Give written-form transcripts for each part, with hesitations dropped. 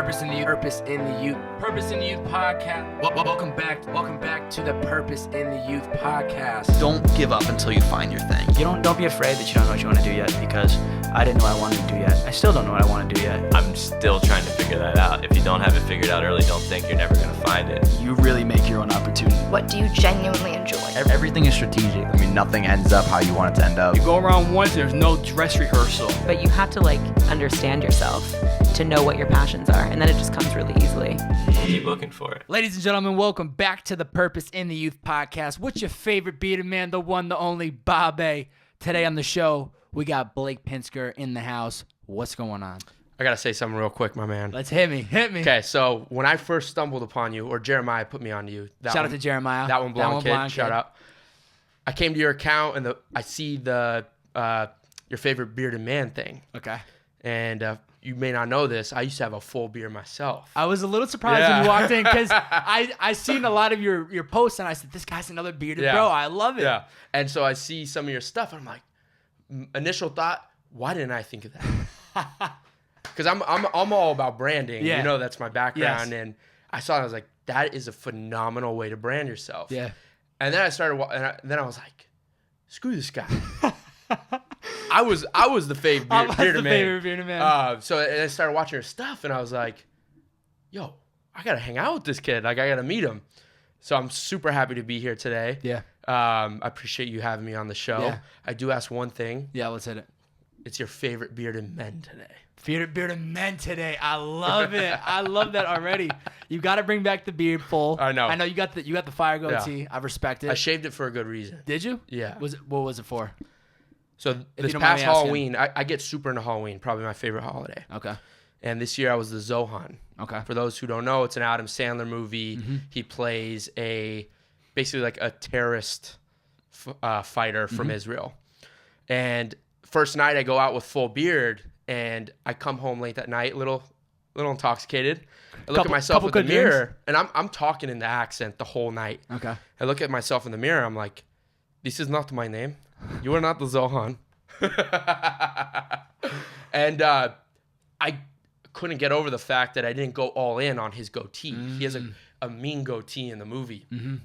Purpose in the Youth podcast. Welcome back to the Purpose in the Youth podcast. Don't give up until you find your thing. Don't be afraid that you don't know what you want to do yet, because I didn't know what I wanted to do yet. I still don't know what I want to do yet. I'm still trying to figure that out. If you don't have it figured out early, don't think you're never going to find it. You really make your own opportunity. What do you genuinely enjoy? Everything is strategic. I mean, nothing ends up how you want it to end up. You go around once, there's no dress rehearsal. But you have to understand yourself to know what your passions are, and then it just comes really easily. Keep looking for it. Ladies and gentlemen, welcome back to the Purpose in the Youth podcast. What's your favorite bearded man, the one, the only, Bobbbaaaay. Today on the show, we got Blake Pinsker in the house. What's going on? I got to say something real quick, my man. Let's hit me. Okay, so when I first stumbled upon you, or Jeremiah put me on to you. Shout out to Jeremiah. That one blonde kid. Shout out. I came to your account, and I see your favorite bearded man thing. Okay. And you may not know this. I used to have a full beard myself. I was a little surprised when you walked in, because I seen a lot of your posts, and I said, this guy's another bearded bro. I love it. Yeah. And so I see some of your stuff, and I'm like, initial thought, why didn't I think of that? Because I'm all about branding. Yeah. You know, that's my background. Yes. And I saw it, I was like, that is a phenomenal way to brand yourself. Yeah. And then I started, then I was like, screw this guy. I was the favorite bearded man. So I started watching her stuff, and I was like, yo, I got to hang out with this kid. Like, I got to meet him. So I'm super happy to be here today. Yeah. I appreciate you having me on the show. Yeah. I do ask one thing. Yeah, let's hit it. It's your favorite bearded men today. Bearded men today. I love it. I love that already. You got to bring back the beard full. I know. I know you got the fire goatee. Yeah. I respect it. I shaved it for a good reason. Did you? Yeah. What was it for? So this past Halloween, I get super into Halloween, probably my favorite holiday. Okay. And this year I was the Zohan. Okay. For those who don't know, it's an Adam Sandler movie. Mm-hmm. He plays basically like a terrorist fighter from Israel. And first night I go out with full beard, and I come home late that night, little intoxicated. I look at myself in the mirror, and I'm talking in the accent the whole night. Okay. I look at myself in the mirror. I'm like, this is not my name. You are not the Zohan. And I couldn't get over the fact that I didn't go all in on his goatee. He has a mean goatee in the movie. Mm-hmm.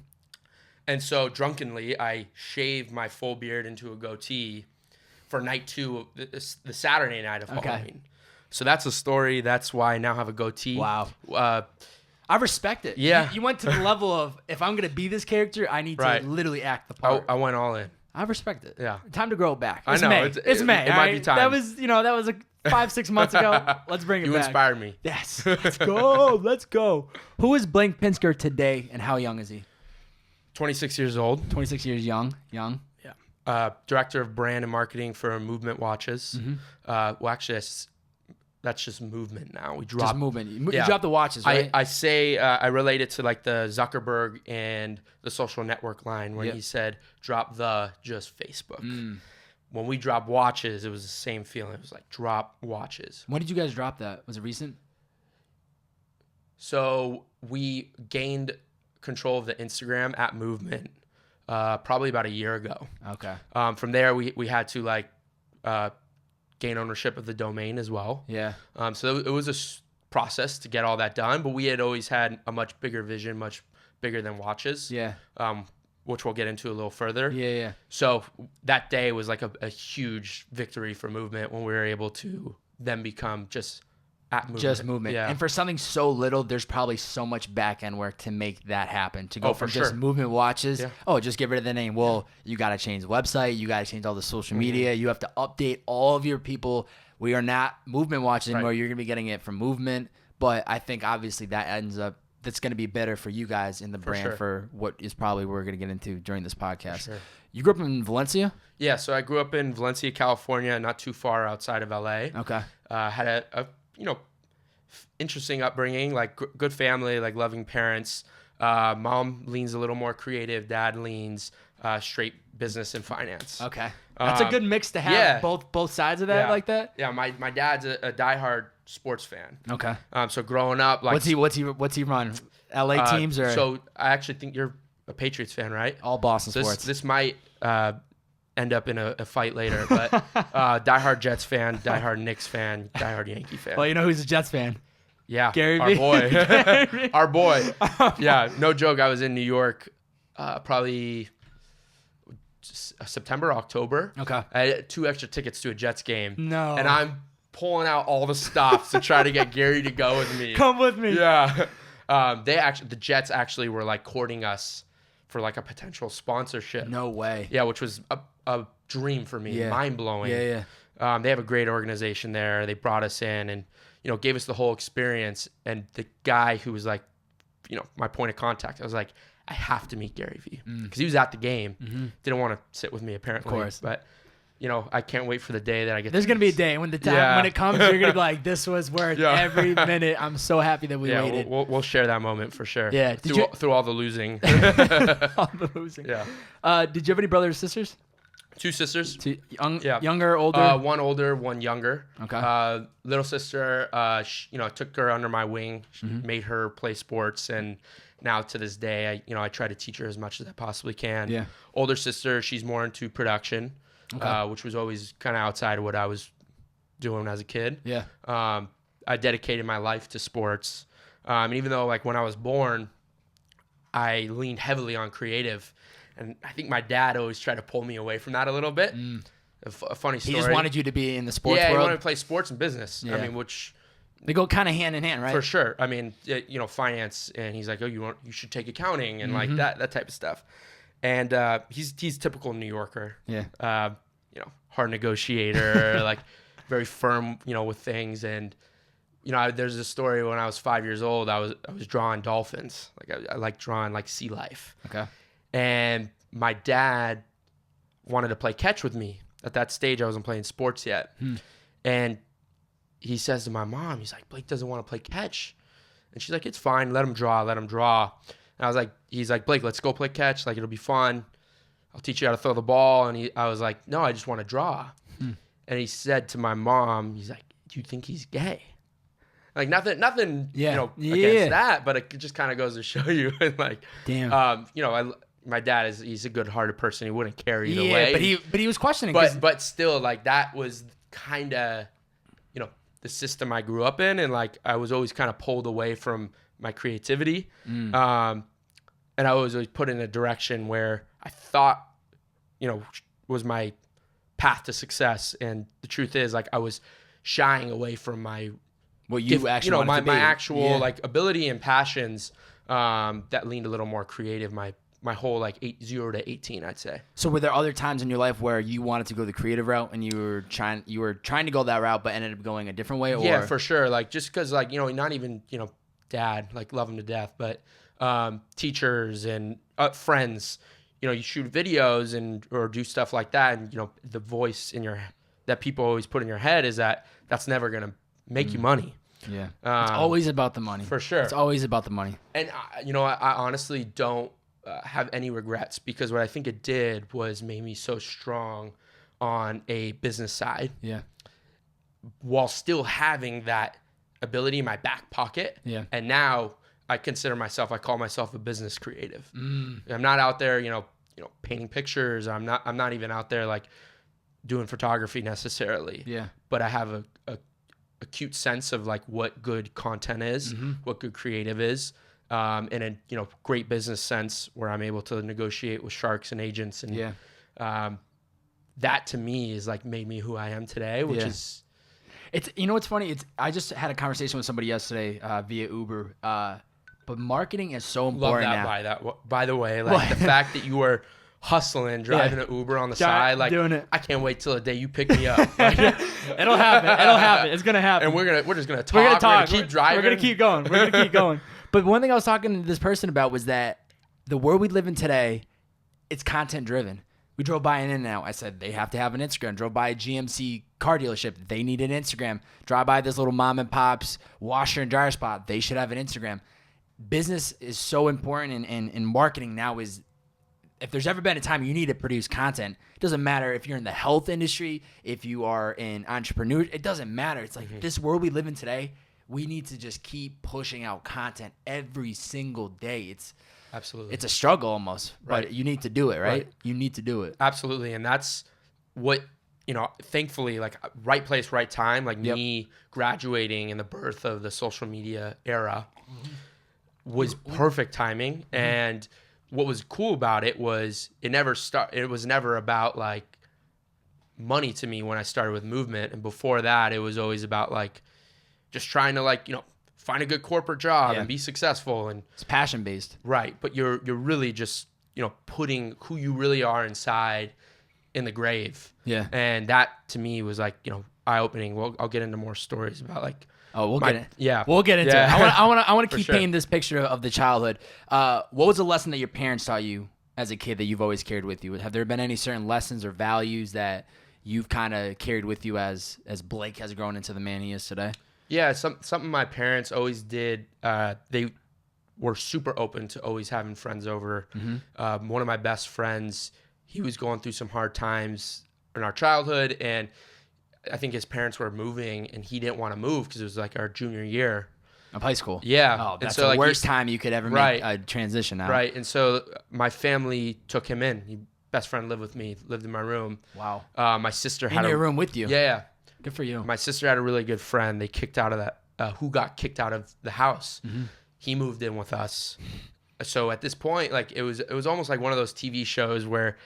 And so drunkenly, I shaved my full beard into a goatee for night 2 of the Saturday night of Halloween. So that's the story. That's why I now have a goatee. Wow. I respect it. Yeah. You went to the level of, if I'm going to be this character, I need to literally act the part. I went all in. I respect it. Yeah. Time to grow it back. I know. May. It's May. It might be time. That was 5-6 months ago. Let's bring it back. You inspired me. Yes. Let's go. Let's go. Who is Blake Pinsker today, and how young is he? 26 years old. 26 years young. Yeah. Director of brand and marketing for Mvmt watches. Mm-hmm. Well, actually, that's just Mvmt now. We dropped just Mvmt. You dropped the watches, right? I say I relate it to like the Zuckerberg and the social network line when he said drop just Facebook. When we dropped watches, it was the same feeling. It was like drop watches. When did you guys drop that? Was it recent? So we gained control of the Instagram at Mvmt probably about a year ago. Okay. From there, we had to gain ownership of the domain as well. Yeah. So it was a process to get all that done, but we had always had a much bigger vision, much bigger than watches. Yeah. Which we'll get into a little further. Yeah. So that day was like a huge victory for Mvmt when we were able to then become just at Mvmt. Just Mvmt. Yeah. And for something so little, there's probably so much back end work to make that happen. To go from for just sure. Mvmt watches, just get rid of the name. Well, you got to change the website. You got to change all the social media. You have to update all of your people. We are not Mvmt watches anymore. You're going to be getting it from Mvmt. But I think obviously that's going to be better for you guys in the brand for what is probably what we're going to get into during this podcast. Sure. You grew up in Valencia? Yeah, so I grew up in Valencia, California, not too far outside of LA. Okay. Had a interesting upbringing, like good family, like loving parents. Mom leans a little more creative. Dad leans straight business and finance. Okay. That's a good mix to have both sides of that like that. Yeah, my dad's a diehard sports fan. Okay. So growing up, like what's he run? LA teams or? So I actually think you're a Patriots fan, right? All Boston sports. This might end up in a fight later, but diehard Jets fan, diehard Knicks fan, diehard Yankee fan. Well, you know who's a Jets fan? Yeah, Gary our Vee. boy, our boy. Yeah, no joke. I was in New York, probably September, October. Okay. I had 2 extra tickets to a Jets game. No. And I'm pulling out all the stops to try to get Gary to go with me. Come with me. Yeah. The Jets actually were like courting us for like a potential sponsorship. No way. Yeah, which was a dream for me. Yeah. Mind blowing. Yeah. They have a great organization there. They brought us in and, gave us the whole experience. And the guy who was like, my point of contact, I was like, I have to meet Gary Vee because he was at the game. Didn't want to sit with me apparently. Of course. But, I can't wait for the day that I get There's going to be a day when when it comes, you're going to be like, this was worth Yeah. every minute. I'm so happy that we waited. We'll share that moment for sure. Yeah. Through all the losing. All the losing. Yeah. Did you have any brothers or sisters? 2 sisters. Yeah. Younger, older? One older, one younger. Okay. Little sister, took her under my wing, made her play sports, and now to this day, I try to teach her as much as I possibly can. Yeah. Older sister, she's more into production, which was always kind of outside of what I was doing as a kid. Yeah. I dedicated my life to sports, and even though like when I was born, I leaned heavily on creative. And I think my dad always tried to pull me away from that a little bit. A funny story. He just wanted you to be in the sports Yeah, world? he wanted to play sports and business. Yeah. I mean, which They go kind of hand in hand, right? for sure. I mean, finance, and he's like, oh, you should take accounting and like that type of stuff. And he's typical New Yorker. Yeah. Hard negotiator, like very firm, with things. And there's a story when I was 5 years old. I was drawing dolphins. Like I like drawing like sea life. Okay. And my dad wanted to play catch with me. At that stage, I wasn't playing sports yet. And he says to my mom, he's like, Blake doesn't want to play catch. And she's like, it's fine. Let him draw. And he's like, Blake, let's go play catch. Like, it'll be fun. I'll teach you how to throw the ball. And I was like, no, I just want to draw. And he said to my mom, he's like, do you think he's gay? Like nothing, against that, but it just kind of goes to show you, like, Damn. my dad he's a good-hearted person. He wouldn't care either Yeah, way. but he was questioning. 'Cause But still, like that was kind of, the system I grew up in, and like I was always kind of pulled away from my creativity, and I was always put in a direction where I thought, was my path to success. And the truth is, like I was shying away from my what you actually wanted to be. my actual like ability and passions that leaned a little more creative. My whole like 0 to 18, I'd say. So were there other times in your life where you wanted to go the creative route and you were trying to go that route but ended up going a different way? Or? Yeah, for sure. Like just because like, not even, dad, like love him to death, but teachers and friends, you shoot videos or do stuff like that. And, the voice that people always put in your head is that's never going to make you money. Yeah. It's always about the money. For sure. It's always about the money. And, I honestly don't have any regrets, because what I think it did was made me so strong on a business side. Yeah. While still having that ability in my back pocket. Yeah. And now I call myself a business creative. I'm not out there, painting pictures. I'm not even out there like doing photography necessarily. Yeah. But I have a acute sense of like what good content is, what good creative is. In a great business sense where I'm able to negotiate with sharks and agents, and that to me is like made me who I am today, which is it's what's funny, I just had a conversation with somebody yesterday via Uber, but marketing is so important now. By the way, like the fact that you were hustling, driving an Uber on the side, like doing it. I can't wait till the day you pick me up. Like, It'll happen. It's gonna happen. And we're just gonna talk. We're gonna keep driving. We're gonna keep going. But one thing I was talking to this person about was that the world we live in today, it's content driven. We drove by an In-N-Out. I said, they have to have an Instagram. Drove by a GMC car dealership. They need an Instagram. Drive by this little mom and pop's washer and dryer spot. They should have an Instagram. Business is so important, and marketing now is, if there's ever been a time you need to produce content, it doesn't matter if you're in the health industry, if you are in entrepreneur, it doesn't matter. It's like this world we live in today, we need to just keep pushing out content every single day. Absolutely. It's a struggle almost, Right. but you need to do it, right? Right. You need to do it. Absolutely. And that's what thankfully, like right place, right time, like me graduating and the birth of the social media era was perfect timing. And what was cool about it was it was never about like money to me when I started with Mvmt. And before that, it was always about like just trying to like, find a good corporate job and be successful. And it's passion based. Right. But you're really just, putting who you really are inside in the grave. Yeah. And that to me was like, eye opening. Well, I'll get into more stories about like, we'll get into it. I want to keep painting this picture of the childhood. What was a lesson that your parents taught you as a kid that you've always carried with you? Have there been any certain lessons or values that you've kind of carried with you as Blake has grown into the man he is today? Yeah, something my parents always did. They were super open to always having friends over. One of my best friends, he was going through some hard times in our childhood, and I think his parents were moving, and he didn't want to move because it was like our junior year of high school. Yeah. Oh, that's the worst time you could ever make a transition out. Right. And so my family took him in. His best friend lived with me, lived in my room. Wow. My sister had in your room with you. Yeah. Good for you. My sister had a really good friend. They kicked out of that. Who got kicked out of the house? He moved in with us. So at this point, like it was almost like one of those TV shows where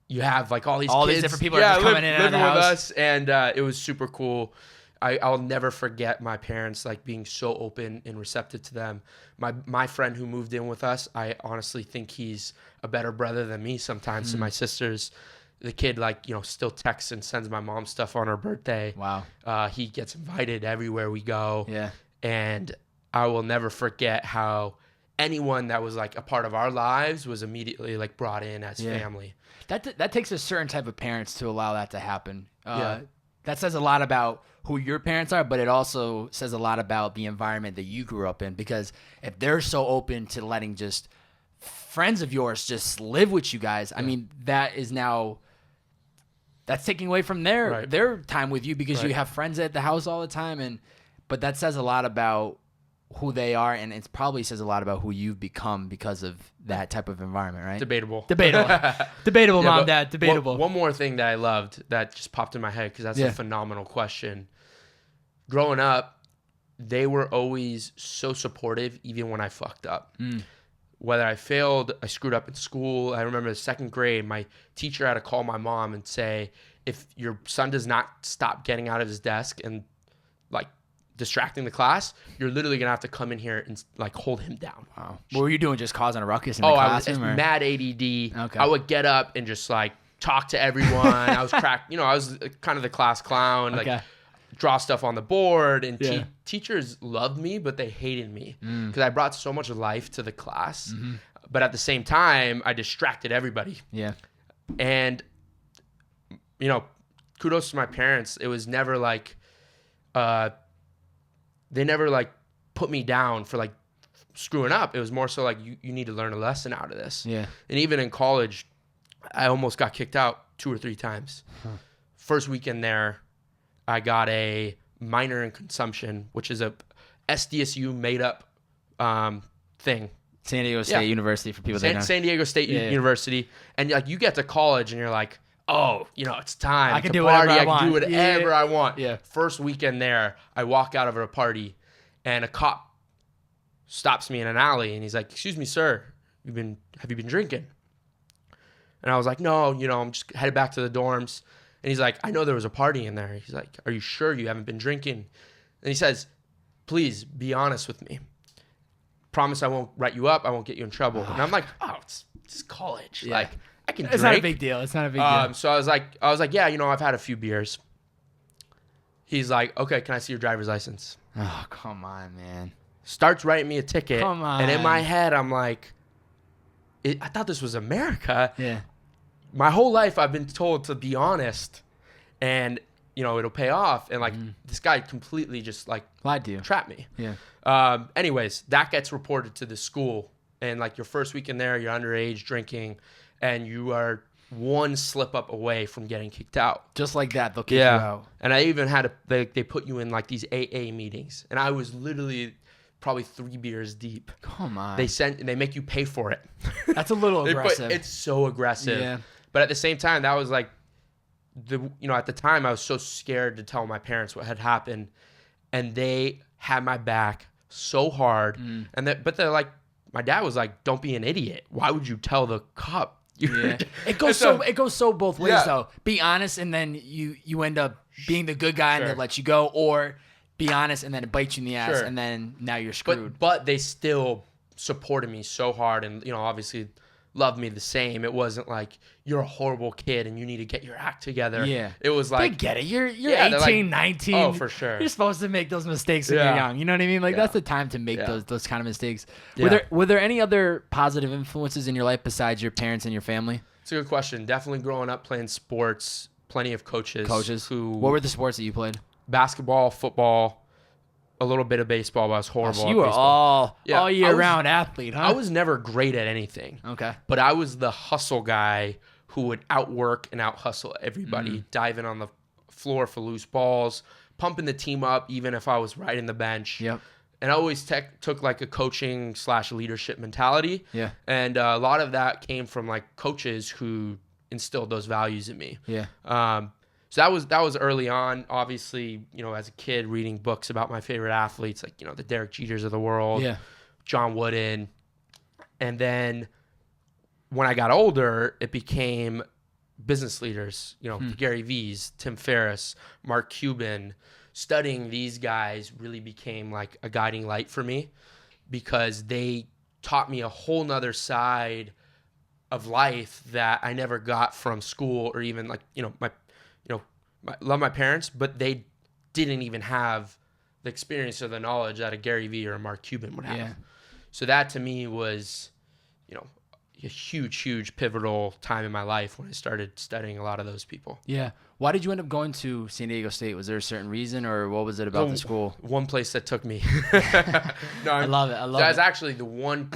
you have like all these different people are just coming in and out of the house. Living with us, and it was super cool. I'll never forget my parents like being so open and receptive to them. My friend who moved in with us, I honestly think he's a better brother than me sometimes to my sisters. The kid still texts and sends my mom stuff on her birthday. Wow. He gets invited everywhere we go. Yeah. And I will never forget how anyone that was like a part of our lives was immediately like brought in as family. That takes a certain type of parents to allow that to happen. That says a lot about who your parents are, but it also says a lot about the environment that you grew up in, because if they're so open to letting just friends of yours just live with you guys, I mean, that's taking away from their time with you, because you have friends at the house all the time. But that says a lot about who they are, and it probably says a lot about who you've become because of that type of environment, right? Debatable, Mom, Dad, debatable. One more thing that I loved that just popped in my head, because that's a phenomenal question. Growing up, they were always so supportive, even when I fucked up. Whether I failed, I screwed up in school. I remember the second grade, my teacher had to call my mom and say, if your son does not stop getting out of his desk and like distracting the class, you're literally gonna have to come in here and like hold him down. Wow. What were you doing? Just causing a ruckus in the classroom? I was mad ADD. Okay. I would get up and just like talk to everyone. I was I was kind of the class clown. Like draw stuff on the board, and teachers loved me, but they hated me because I brought so much life to the class. But at the same time, I distracted everybody. Yeah. And kudos to my parents. It was never like they never like put me down for like screwing up. It was more so like you need to learn a lesson out of this. Yeah. And even in college, I almost got kicked out 2 or 3 times. First weekend there, I got a minor in consumption, which is a SDSU made up thing. San Diego State University, for people that know. San Diego State University. And like you get to college and you're like, oh, it's time. I can do whatever I want. I can do whatever I want. Yeah. First weekend there, I walk out of a party and a cop stops me in an alley and he's like, excuse me, sir, have you been drinking? And I was like, no, I'm just headed back to the dorms. And he's like, I know there was a party in there. He's like, are you sure you haven't been drinking? And he says, please be honest with me. Promise I won't write you up. I won't get you in trouble. And I'm like, oh, it's college. Yeah. Like, I can drink. It's not a big deal. So I was like, yeah, I've had a few beers. He's like, okay, can I see your driver's license? Oh, come on, man. Starts writing me a ticket. Come on. And in my head, I'm like, I thought this was America. Yeah. My whole life, I've been told to be honest, and it'll pay off. And like this guy completely just like lied to you, trapped me. Yeah. Anyways, that gets reported to the school, and like your first week in there, you're underage drinking, and you are one slip up away from getting kicked out. Just like that, they'll kick you out. And I even had they put you in like these AA meetings, and I was literally probably 3 beers deep. Come on. They make you pay for it. That's a little aggressive. It's so aggressive. Yeah. But at the same time, that was like, at the time I was so scared to tell my parents what had happened, and they had my back so hard. But they're like, my dad was like, don't be an idiot. Why would you tell the cop? Yeah. It goes so both ways though. Be honest, and then you end up being the good guy and they let you go, or be honest and then it bites you in the ass and then now you're screwed. But they still supported me so hard, and obviously loved me the same. It wasn't like you're a horrible kid and you need to get your act together. Yeah. It was like, I get it. You're 18, 19. Oh, for sure. You're supposed to make those mistakes when you're young. You know what I mean? Like that's the time to make those kind of mistakes. Yeah. Were there any other positive influences in your life besides your parents and your family? It's a good question. Definitely growing up playing sports, plenty of coaches. What were the sports that you played? Basketball, football, a little bit of baseball, but I was horrible So at you were baseball. all year round athlete, huh? I was never great at anything. Okay. But I was the hustle guy who would outwork and out hustle everybody, diving on the floor for loose balls, pumping the team up even if I was riding the bench. Yep. And I always took like a coaching / leadership mentality. Yeah. And a lot of that came from like coaches who instilled those values in me. Yeah. So that was early on. Obviously, as a kid, reading books about my favorite athletes, like the Derek Jeters of the world, John Wooden, and then when I got older, it became business leaders. Gary V's, Tim Ferriss, Mark Cuban. Studying these guys really became like a guiding light for me because they taught me a whole nother side of life that I never got from school or even like I love my parents, but they didn't even have the experience or the knowledge that a Gary Vee or a Mark Cuban would have. Yeah. So that to me was, a huge pivotal time in my life when I started studying a lot of those people. Yeah. Why did you end up going to San Diego State? Was there a certain reason, or what was it about the school? One place that took me. No, I love it. That's actually the one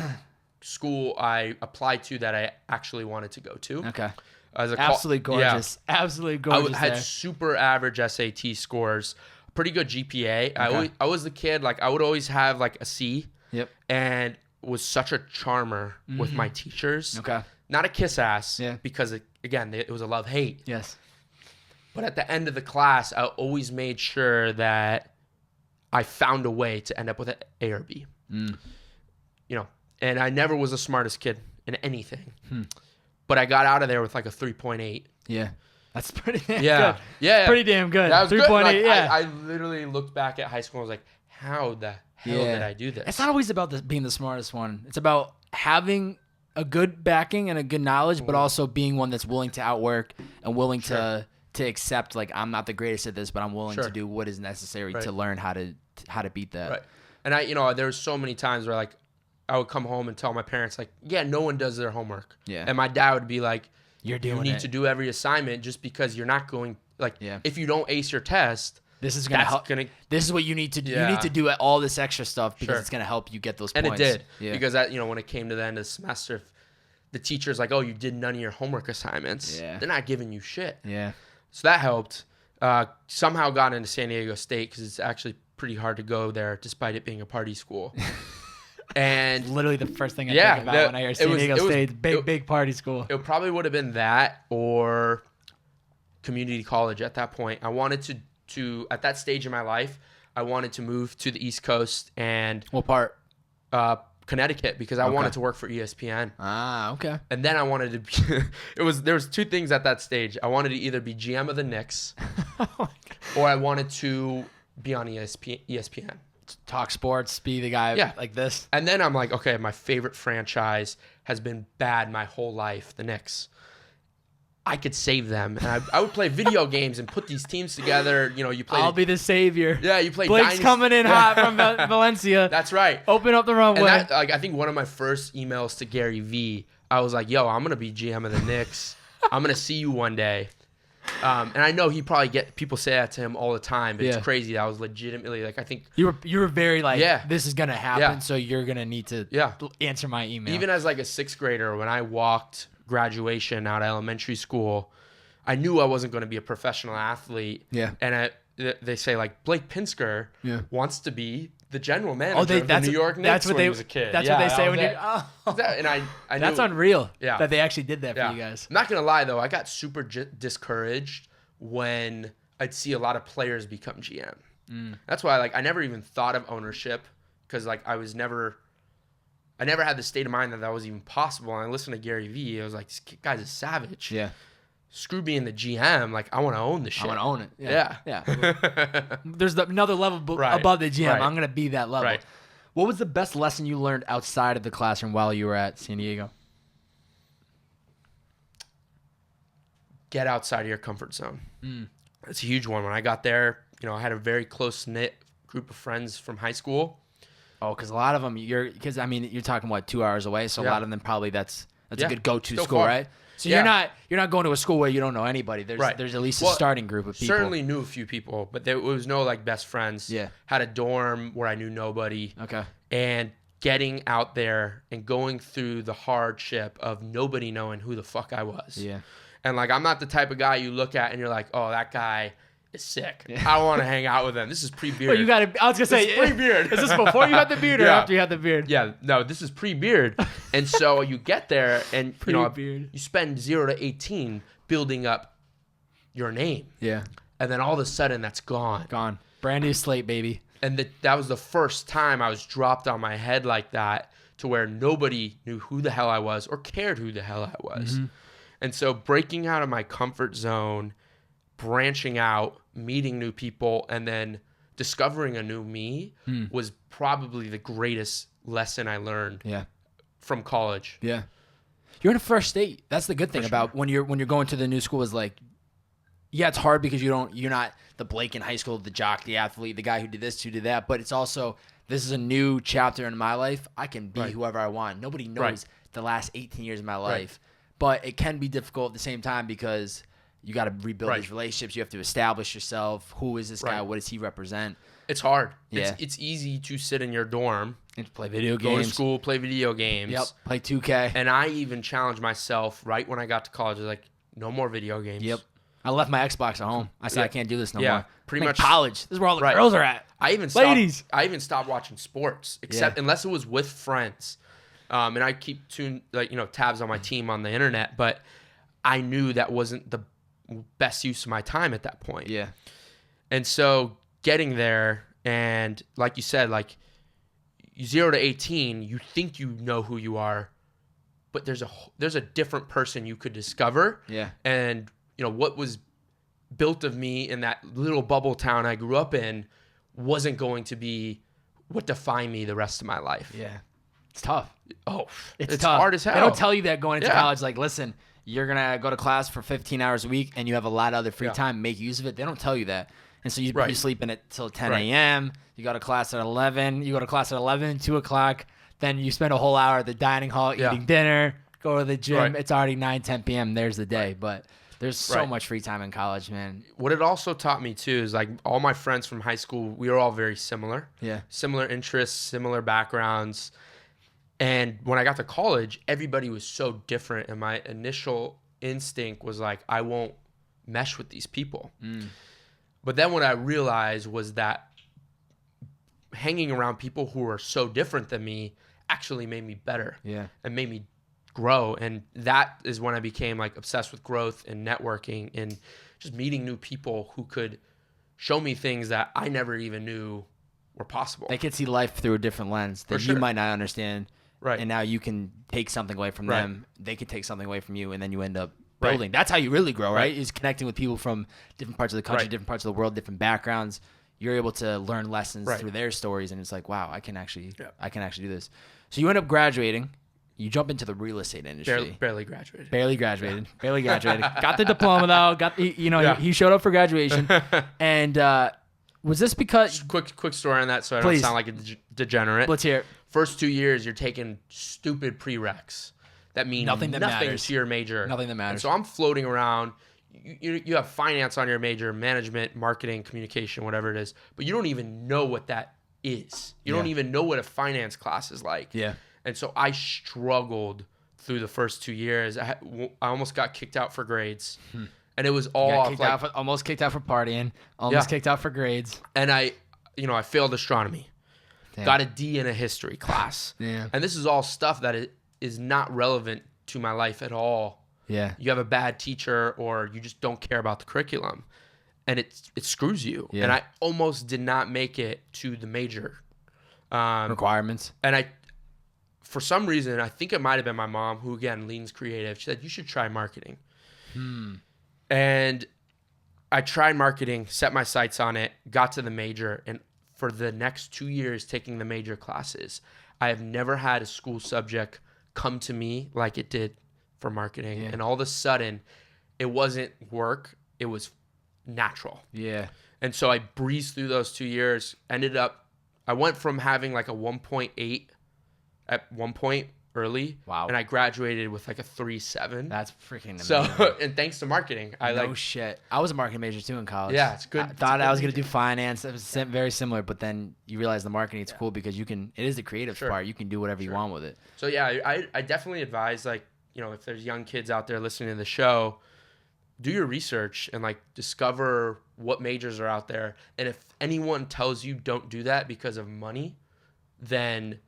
school I applied to that I actually wanted to go to. Okay. Absolutely gorgeous. Yeah. Absolutely gorgeous. I had super average SAT scores, pretty good GPA. Okay. I was the kid, like I would always have like a C. Yep. And was such a charmer with my teachers. Okay. Not a kiss ass. Yeah. Because it was a love-hate. Yes. But at the end of the class, I always made sure that I found a way to end up with an A or B. And I never was the smartest kid in anything. But I got out of there with like a 3.8. Yeah. That's pretty damn good. Yeah. Pretty damn good. That was 3.8, like, yeah. I literally looked back at high school and was like, how the hell did I do this? It's not always about being the smartest one. It's about having a good backing and a good knowledge, but also being one that's willing to outwork and willing to accept, like, I'm not the greatest at this, but I'm willing to do what is necessary to learn how to beat that. Right. And there was so many times where like I would come home and tell my parents like, yeah, no one does their homework. Yeah. And my dad would be like, you need to do every assignment just because you're not going if you don't ace your test, this is gonna help. This is what you need to do. You need to do all this extra stuff because it's gonna help you get those points. And it did because when it came to the end of the semester, if the teacher's like, oh, you did none of your homework assignments. Yeah. They're not giving you shit. Yeah. So that helped. Somehow got into San Diego State because it's actually pretty hard to go there despite it being a party school. And literally the first thing I think about when I hear San Diego State, big party school. It probably would have been that or community college at that point. I wanted to at that stage in my life, I wanted to move to the East Coast and what part? Connecticut because I wanted to work for ESPN. Ah, okay. And then I wanted to be there was two things at that stage. I wanted to either be GM of the Knicks or I wanted to be on ESPN. Talk sports, be the guy like this. And then I'm like, okay, my favorite franchise has been bad my whole life, the Knicks. I could save them. And I would play video games and put these teams together. You play. I'll be the savior. Yeah, you play. Blake's coming in hot from Valencia. That's right. Open up the runway. And I think one of my first emails to Gary Vee, I was like, yo, I'm going to be GM of the Knicks. I'm going to see you one day. And I know he probably people say that to him all the time, but it's crazy. I was legitimately like, I think you were very like, this is gonna happen, so you're gonna need to answer my email. Even as like a sixth grader, when I walked graduation out of elementary school, I knew I wasn't going to be a professional athlete. Yeah, and they say like Blake Pinsker wants to be the general manager of the New York Knicks when he was a kid. That's what they say when you're. And I knew, that's unreal. Yeah, that they actually did that for you guys. I'm not gonna lie though, I got super discouraged when I'd see a lot of players become GM. That's why like I never even thought of ownership because like I never had the state of mind that was even possible. And I listened to Gary Vee. I was like, this guy's a savage. Yeah. Screw being the GM. Like I want to own the shit. I want to own it. Yeah. There's another level above the GM. I'm going to be that level. Right. What was the best lesson you learned outside of the classroom while you were at San Diego? Get outside of your comfort zone. That's a huge one. When I got there, I had a very close-knit group of friends from high school. Oh, because a lot of them, you're talking, 2 hours away, so a lot of them probably that's a good go-to school, far. right? So you're not going to a school where you don't know anybody. There's at least a starting group of people. Certainly knew a few people, but there was no like best friends. Yeah. Had a dorm where I knew nobody. Okay. And getting out there and going through the hardship of nobody knowing who the fuck I was. Yeah. And like I'm not the type of guy you look at and you're like, oh, that guy is sick. I don't want to hang out with him. This is pre-beard. Well, I was gonna say pre-beard. Is this before you had the beard or after you had the beard? Yeah, no, this is pre-beard. And so you get there and Pre-beard. you spend 0 to 18 building up your name. Yeah. And then all of a sudden that's gone. Gone. Brand new slate, baby. And that was the first time I was dropped on my head like that to where nobody knew who the hell I was or cared who the hell I was. Mm-hmm. And so breaking out of my comfort zone, branching out, meeting new people, and then discovering a new me was probably the greatest lesson I learned from college. Yeah. You're in a fresh state. That's the good thing about when you're going to the new school is like, yeah, it's hard because you're not the Blake in high school, the jock, the athlete, the guy who did this, who did that. But it's also, this is a new chapter in my life. I can be whoever I want. Nobody knows the last 18 years of my life. But it can be difficult at the same time because you got to rebuild these relationships. You have to establish yourself. Who is this guy? What does he represent? It's hard. Yeah. It's easy to sit in your dorm and play video go games. to school, play video games. Yep. Play 2K. And I even challenged myself right when I got to college. I was like, no more video games. Yep. I left my Xbox at home. I said I can't do this no more. Pretty much college. This is where all the girls are at. I even stopped watching sports, except unless it was with friends. And I keep tabs on my team on the internet, but I knew that wasn't the best use of my time at that point. Yeah. And so getting there, and like you said, like 0 to 18, you think you know who you are, but there's a different person you could discover. Yeah. And what was built of me in that little bubble town I grew up in wasn't going to be what defined me the rest of my life. Yeah. It's tough. Oh, it's tough. Hard as hell. They don't tell you that going into college. Like, listen, you're going to go to class for 15 hours a week and you have a lot of other free time. Make use of it. They don't tell you that. And so you're sleeping till 10 a.m. You go to class at 11. You go to class at 11, 2 o'clock. Then you spend a whole hour at the dining hall eating dinner, go to the gym. It's already 9, 10 p.m. There's the day. But there's so much free time in college, man. What it also taught me, too, is like all my friends from high school, we were all very similar. Yeah. Similar interests, similar backgrounds. And when I got to college, everybody was so different. And my initial instinct was like, I won't mesh with these people. But then what I realized was that hanging around people who are so different than me actually made me better. Yeah. And made me grow. And that is when I became like obsessed with growth and networking and just meeting new people who could show me things that I never even knew were possible. They could see life through a different lens that you might not understand. Right. And now you can take something away from them. They could take something away from you, and then you end up building. That's how you really grow, right? Is connecting with people from different parts of the country, different parts of the world, different backgrounds. You're able to learn lessons through their stories, and it's like, wow, I can actually do this. So you end up graduating. You jump into the real estate industry. Barely graduated. Barely graduated. Got the diploma though. He showed up for graduation. And was this because? Quick story on that, so I don't sound like a degenerate. Let's hear it. First 2 years, you're taking stupid prereqs that mean nothing to your major. Nothing that matters. And so I'm floating around. You have finance on your major, management, marketing, communication, whatever it is, but you don't even know what that is. You don't even know what a finance class is like. Yeah. And so I struggled through the first 2 years. I almost got kicked out for grades. And it was all almost kicked out for partying, almost kicked out for grades. And I failed astronomy. Damn. Got a D in a history class. Yeah. And this is all stuff that is not relevant to my life at all. Yeah. you have a bad teacher, or you just don't care about the curriculum, and it screws you. Yeah. And I almost did not make it to the major Requirements. and for some reason, I think it might have been my mom, who again leans creative. She said, you should try marketing. And I tried marketing, set my sights on it, got to the major, and for the next 2 years taking the major classes, I have never had a school subject come to me like it did for marketing. And all of a sudden, it wasn't work, it was natural. Yeah. And so I breezed through those 2 years, I went from having like a 1.8 at one point early. Wow. And I graduated with like a 3.7. That's freaking amazing. So, and thanks to marketing, No shit. I was a marketing major too in college. Yeah, it's good. I thought I was going to do finance. It was very similar, but then you realize the marketing is cool because it is the creative part. You can do whatever you want with it. So yeah, I definitely advise, like, if there's young kids out there listening to the show, do your research and like discover what majors are out there. And if anyone tells you don't do that because of money, then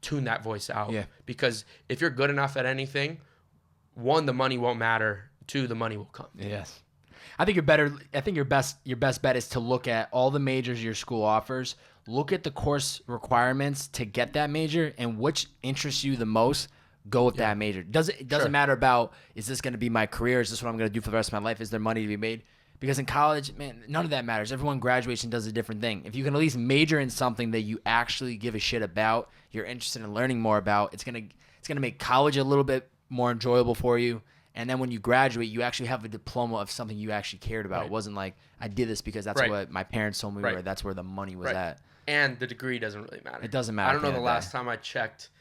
tune that voice out. Yeah. Because if you're good enough at anything, 1, the money won't matter. 2, the money will come. Yes. I think your best bet is to look at all the majors your school offers, look at the course requirements to get that major, and which interests you the most, go with that major. It doesn't matter about, is this going to be my career? Is this what I'm going to do for the rest of my life? Is there money to be made? Because in college, man, none of that matters. Everyone graduates and does a different thing. If you can at least major in something that you actually give a shit about, you're interested in learning more about, it's gonna make college a little bit more enjoyable for you. And then when you graduate, you actually have a diploma of something you actually cared about. It wasn't like, I did this because that's what my parents told me, or that's where the money was at. And the degree doesn't really matter. It doesn't matter. I don't know the last time I checked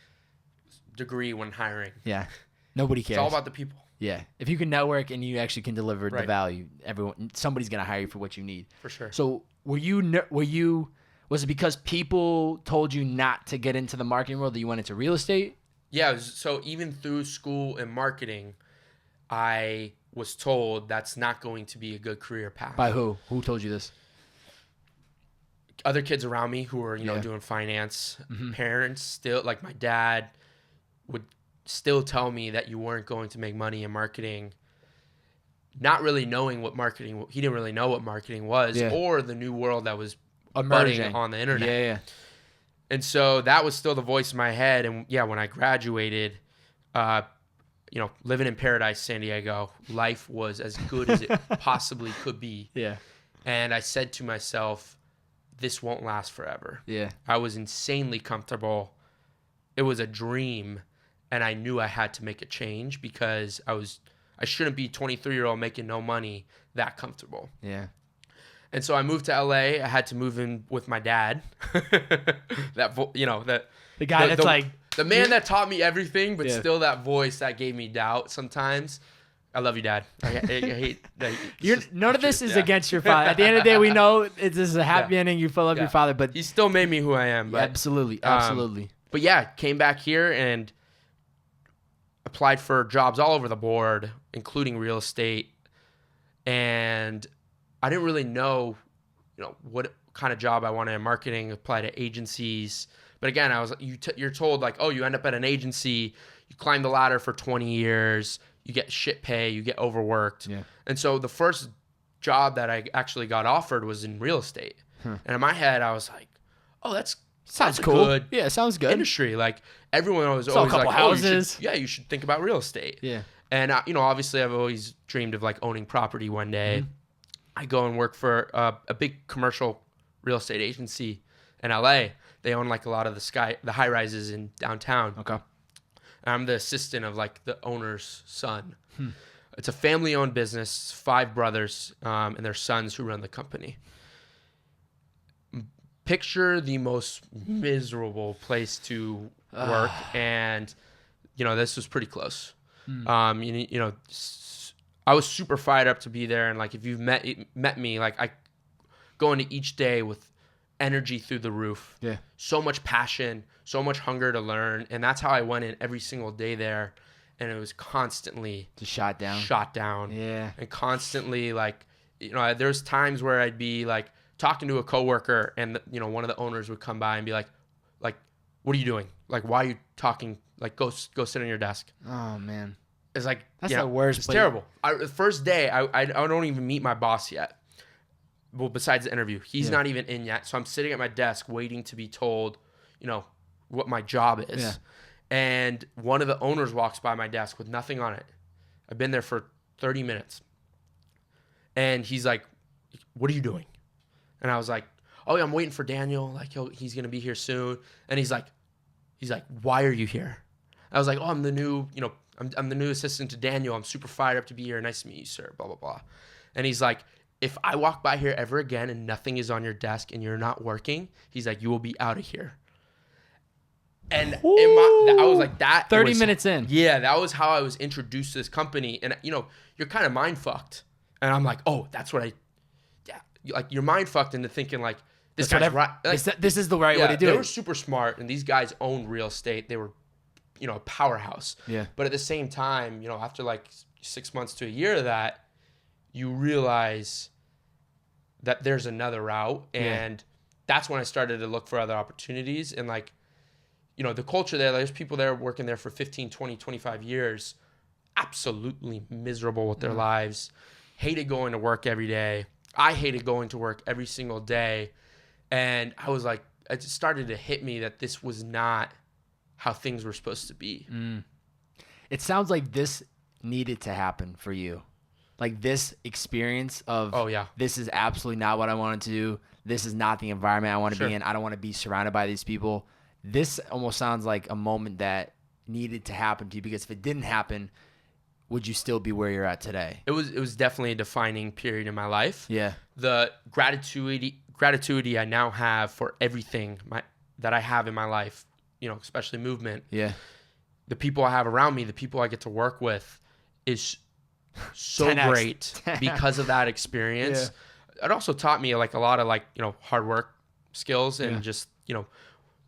degree when hiring. Yeah. Nobody cares. It's all about the people. Yeah. If you can network and you actually can deliver the value, somebody's going to hire you for what you need. For sure. So was it because people told you not to get into the marketing world that you went into real estate? Yeah. So even through school and marketing, I was told that's not going to be a good career path. By who? Who told you this? Other kids around me who were, doing finance. Parents still, like my dad would still tell me that you weren't going to make money in marketing, not really knowing what marketing, he didn't really know what marketing was or the new world that was budding on the internet. Yeah. And so that was still the voice in my head. And when I graduated, living in Paradise, San Diego, life was as good as it possibly could be. Yeah. And I said to myself, this won't last forever. Yeah. I was insanely comfortable. It was a dream. And I knew I had to make a change because I shouldn't be 23-year-old making no money that comfortable. Yeah. And so I moved to LA. I had to move in with my dad. The guy that's like the man that taught me everything, but still that voice that gave me doubt sometimes. I love you, Dad. I hate that. None of this is against your father. At the end of the day, we know this is a happy ending. You love your father, but he still made me who I am. But, absolutely. But yeah, came back here and applied for jobs all over the board, including real estate. And I didn't really know, what kind of job I wanted in marketing, apply to agencies. But again, you're told like, oh, you end up at an agency, you climb the ladder for 20 years, you get shit pay, you get overworked. Yeah. And so the first job that I actually got offered was in real estate. And in my head, I was like, oh, sounds cool. Good. Yeah, sounds good. Industry. Like everyone was always like, houses. You should think about real estate. Yeah. And, obviously I've always dreamed of like owning property one day. I go and work for a big commercial real estate agency in LA. They own like a lot of the high rises in downtown. Okay. And I'm the assistant of like the owner's son. It's a family owned business, 5 brothers and their sons who run the company. Picture the most miserable place to work. And, this was pretty close. I was super fired up to be there. And like, if you've met me, like I go into each day with energy through the roof. Yeah. So much passion, so much hunger to learn. And that's how I went in every single day there. And it was constantly just shot down. Yeah. And constantly like, there's times where I'd be like talking to a coworker and, one of the owners would come by and be like, what are you doing? Like, why are you talking? Like, go sit on your desk. Oh man. It's like, That's the worst. It's but- terrible. The first day, I don't even meet my boss yet. Well, besides the interview, he's not even in yet. So I'm sitting at my desk waiting to be told, what my job is. Yeah. And one of the owners walks by my desk with nothing on it. I've been there for 30 minutes. And he's like, "What are you doing?" And I was like, "Oh, yeah, I'm waiting for Daniel. Like he's going to be here soon." And he's like, "Why are you here?" I was like, "Oh, I'm the new, I'm the new assistant to Daniel. I'm super fired up to be here. Nice to meet you, sir, blah, blah, blah." And he's like, "If I walk by here ever again and nothing is on your desk and you're not working," he's like, "you will be out of here." And I was like, that 30 minutes in. Yeah, that was how I was introduced to this company. And, you're kind of mind fucked. And I'm like, oh, that's what like you're mind fucked into thinking like, this guy's right. Like, this is the right way to do they it. were super smart. And these guys owned real estate. They were, a powerhouse. Yeah. But at the same time, after like 6 months to a year of that, you realize that there's another route. And that's when I started to look for other opportunities. And like, the culture there, there's people there working there for 15, 20, 25 years, absolutely miserable with their lives, hated going to work every day. I hated going to work every single day. And I was like, it just started to hit me that this was not how things were supposed to be. It sounds like this needed to happen for you. Like this experience of, this is absolutely not what I wanted to do. This is not the environment I want to be in. I don't want to be surrounded by these people. This almost sounds like a moment that needed to happen to you, because if it didn't happen, would you still be where you're at today? It was definitely a defining period in my life. Yeah. The gratitude I now have for everything that I have in my life, especially movement. Yeah. The people I have around me, the people I get to work with, is so 10x. great because of that experience. Yeah. It also taught me like a lot of hard work skills and just,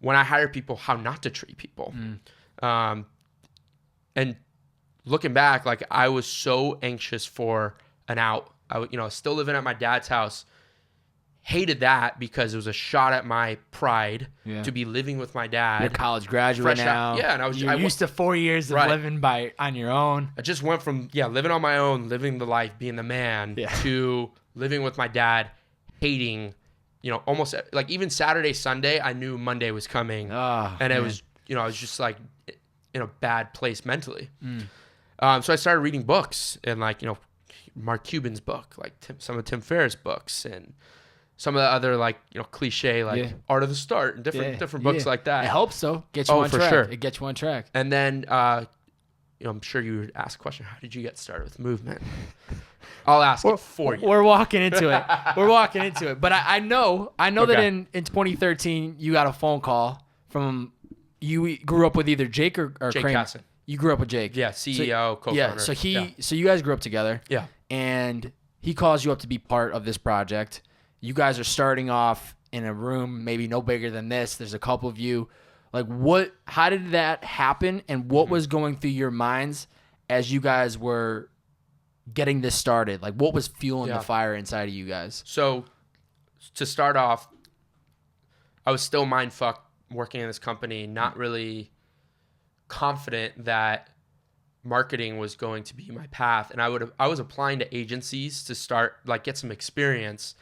when I hire people, how not to treat people. And looking back, like I was so anxious for an out. I was still living at my dad's house. Hated that because it was a shot at my pride to be living with my dad. You're a college graduate now. And you're used to 4 years of living on your own. I just went from living on my own, living the life, being the man, to living with my dad, hating. Almost like even Saturday, Sunday, I knew Monday was coming. And it was, I was just like in a bad place mentally. So I started reading books and Mark Cuban's book, some of Tim Ferriss' books and some of the other cliche, Art of the Start and different books like that. It helps though. Get you on track. Sure. It gets you on track. And then, I'm sure you would ask a question, how did you get started with movement? I'll ask it for you. We're walking into it. But I know that in 2013, you got a phone call from, you grew up with either Jake or Jake Kramer. Casson. You grew up with Jake. Yeah, CEO, co-founder. So you guys grew up together. Yeah. And he calls you up to be part of this project. You guys are starting off in a room maybe no bigger than this. There's a couple of you. How did that happen, and what was going through your minds as you guys were getting this started? Like, what was fueling the fire inside of you guys? So to start off, I was still mind fucked working in this company, not really confident that marketing was going to be my path. And I was applying to agencies to start, get some experience.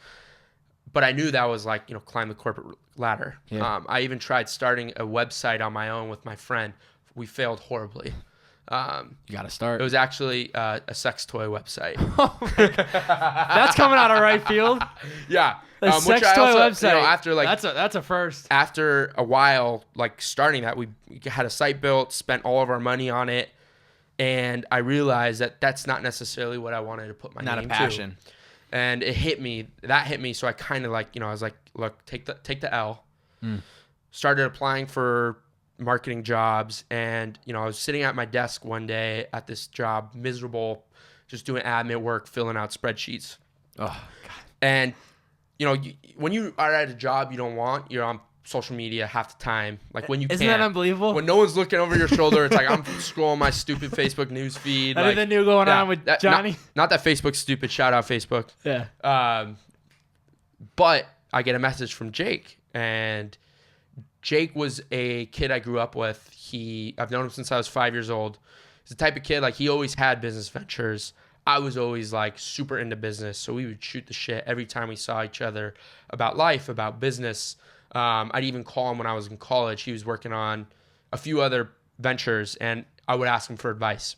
But I knew that was climb the corporate ladder. Yeah. I even tried starting a website on my own with my friend. We failed horribly. You got to start. It was actually a sex toy website. That's coming out of right field. Yeah. A sex toy website. After that's a first. After a while, starting that, we had a site built, spent all of our money on it. And I realized that that's not necessarily what I wanted to put my name to. Not a passion. And it hit me. That hit me. So I kind of I was like, look, take the L. Started applying for marketing jobs. And, I was sitting at my desk one day at this job, miserable, just doing admin work, filling out spreadsheets. Oh, God. And, when you are at a job you don't want, you're on social media half the time. When you Isn't that unbelievable? When no one's looking over your shoulder, it's I'm scrolling my stupid Facebook news feed. Anything new going on with Johnny? Not that Facebook's stupid. Shout out Facebook. Yeah. But I get a message from Jake, and Jake was a kid I grew up with. I've known him since I was 5 years old. He's the type of kid, like, he always had business ventures. I was always like super into business. So we would shoot the shit every time we saw each other about life, about business. I'd even call him when I was in college. He was working on a few other ventures and I would ask him for advice.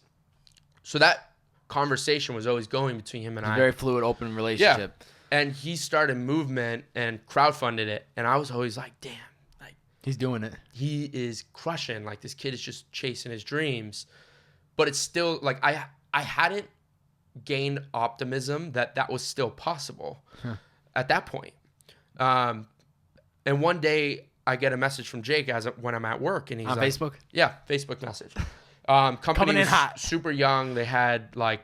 So that conversation was always going between him and I. Very fluid, open relationship. Yeah. And he started Mvmt and crowdfunded it. And I was always like, damn, like, He's doing it. he is crushing. Like, this kid is just chasing his dreams. But it's still like, I hadn't gained optimism that was still possible at that point. And one day I get a message from Jake when I'm at work, and he's on like, Facebook. Yeah, Facebook message. Company Coming in was hot. super young. They had like,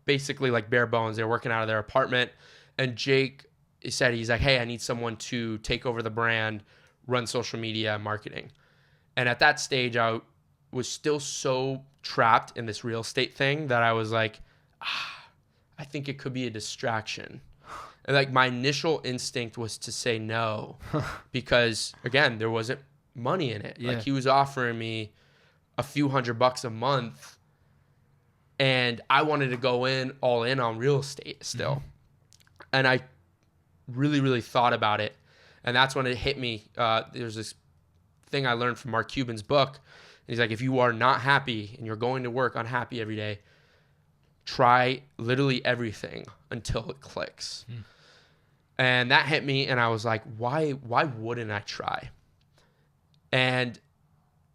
basically like bare bones. They were working out of their apartment, and Jake said, he's like, hey, I need someone to take over the brand, run social media, marketing. And at that stage, I was still so trapped in this real estate thing that I was like, I think it could be a distraction. And like my initial instinct was to say no because, again, there wasn't money in it. Yeah. Like, he was offering me a few $100 a month, and I wanted to go all in on real estate still. And I really, really thought about it. And that's when it hit me. There's this thing I learned from Mark Cuban's book. He's like, if you are not happy and you're going to work unhappy every day, try literally everything until it clicks. And that hit me, and I was like, why wouldn't I try? And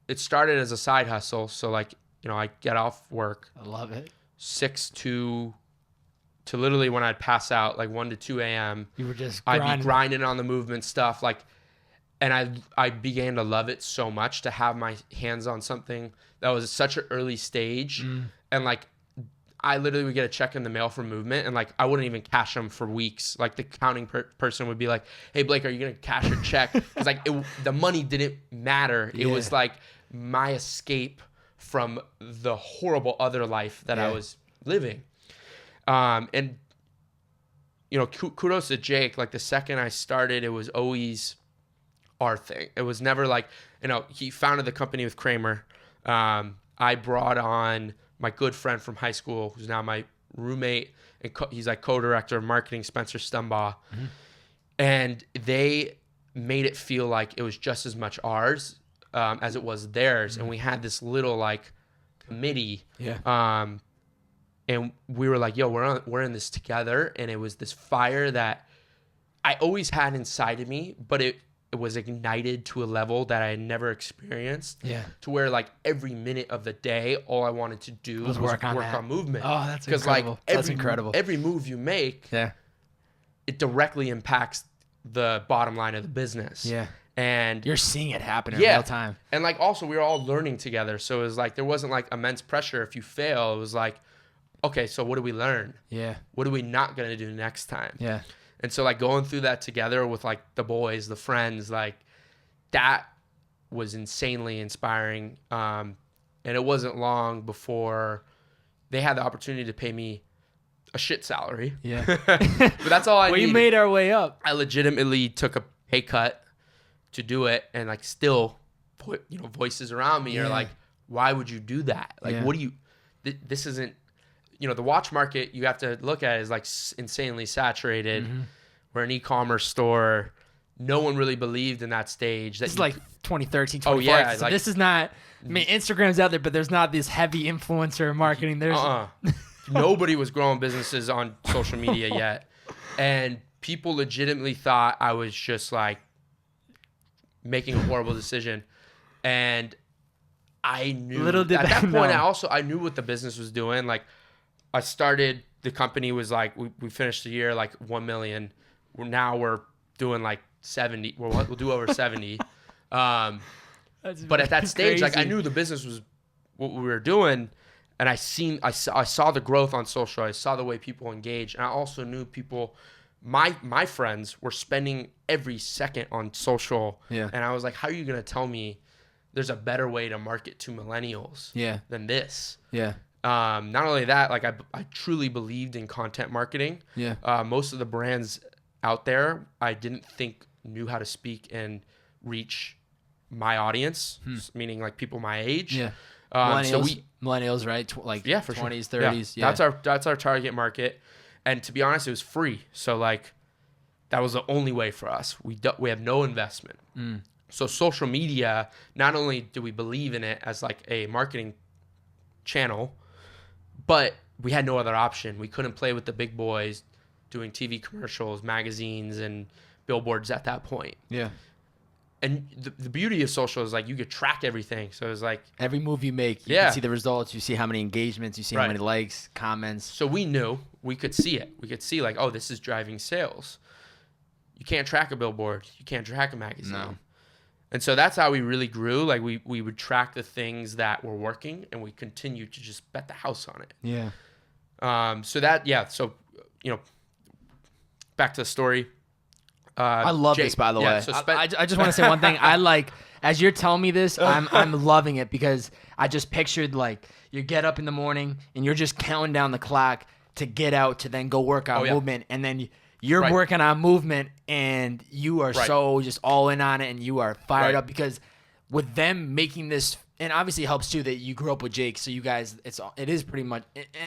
it started as a side hustle. So like, I get off work. I love it. 6 to literally when I'd pass out, like 1 to 2 a.m. You were just I'd be grinding on the Mvmt stuff. Like, and I began to love it so much to have my hands on something that was at such an early stage. And like, I literally would get a check in the mail from Mvmt, and like, I wouldn't even cash them for weeks. Like, the accounting person would be like, hey, Blake, are you going to cash your check? Because like, the money didn't matter. It was like my escape from the horrible other life that I was living. And, kudos to Jake. Like, the second I started, it was always our thing. It was never like, he founded the company with Kramer. I brought on my good friend from high school, who's now my roommate, and he's like co-director of marketing, Spencer Stumbaugh. And they made it feel like it was just as much ours as it was theirs. And we had this little like committee. And we were like, yo, we're in this together. And it was this fire that I always had inside of me, but it was ignited to a level that I had never experienced. To where like every minute of the day, all I wanted to do was work on Mvmt. Oh, that's incredible. Like that's incredible. Every move you make, it directly impacts the bottom line of the business. And you're seeing it happen in real time. And like, also, we were all learning together. So it was like, there wasn't like immense pressure if you fail. It was like, okay, so what do we learn? What are we not going to do next time? And so like, going through that together with like the boys, the friends, like that was insanely inspiring. And it wasn't long before they had the opportunity to pay me a shit salary. But that's all I needed. We made our way up. I legitimately took a pay cut to do it, and like, still, voices around me are like, why would you do that? Like, what do you, this isn't, the watch market you have to look at is like insanely saturated. We're an e-commerce store. No one really believed in that stage. This is like 2013, 2014. So this is not, Instagram's out there, but there's not this heavy influencer marketing. There's nobody was growing businesses on social media yet. And people legitimately thought I was just like making a horrible decision. And I knew at that point, I knew what the business was doing. Like, I started, the company was like, we finished the year like 1 million. Now we're doing like 70. We'll do over 70. But at that stage, like, I knew the business was what we were doing. And I saw the growth on social. I saw the way people engage. And I also knew people, my friends were spending every second on social. And I was like, how are you going to tell me there's a better way to market to millennials than this? Not only that, like, I truly believed in content marketing. Most of the brands out there, I didn't think knew how to speak and reach my audience, meaning like people my age. Millennials, right? Yeah, for 20s, sure. 30s. Yeah. Yeah. That's our target market. And to be honest, it was free. So like that was the only way for us. We have no investment. So social media, not only do we believe in it as like a marketing channel, but we had no other option. We couldn't play with the big boys doing TV commercials, magazines, and billboards at that point. Yeah. And the beauty of social is like you could track everything. So it's like Every move you make, you can see the results. You see how many engagements. You see how many likes, comments. So we knew we could see it. We could see like, oh, this is driving sales. You can't track a billboard. You can't track a magazine. No. And so that's how we really grew. Like we would track the things that were working, and we continued to just bet the house on it. Yeah. So back to the story. I love Jake, this, by the way. So I just want to say one thing. I like, as you're telling me this, I'm loving it because I just pictured like you get up in the morning and you're just counting down the clock to get out to then go work on movement, and then you're working on movement and you are so just all in on it and you are fired up because with them making this, and obviously it helps too that you grew up with Jake, so you guys, it is pretty much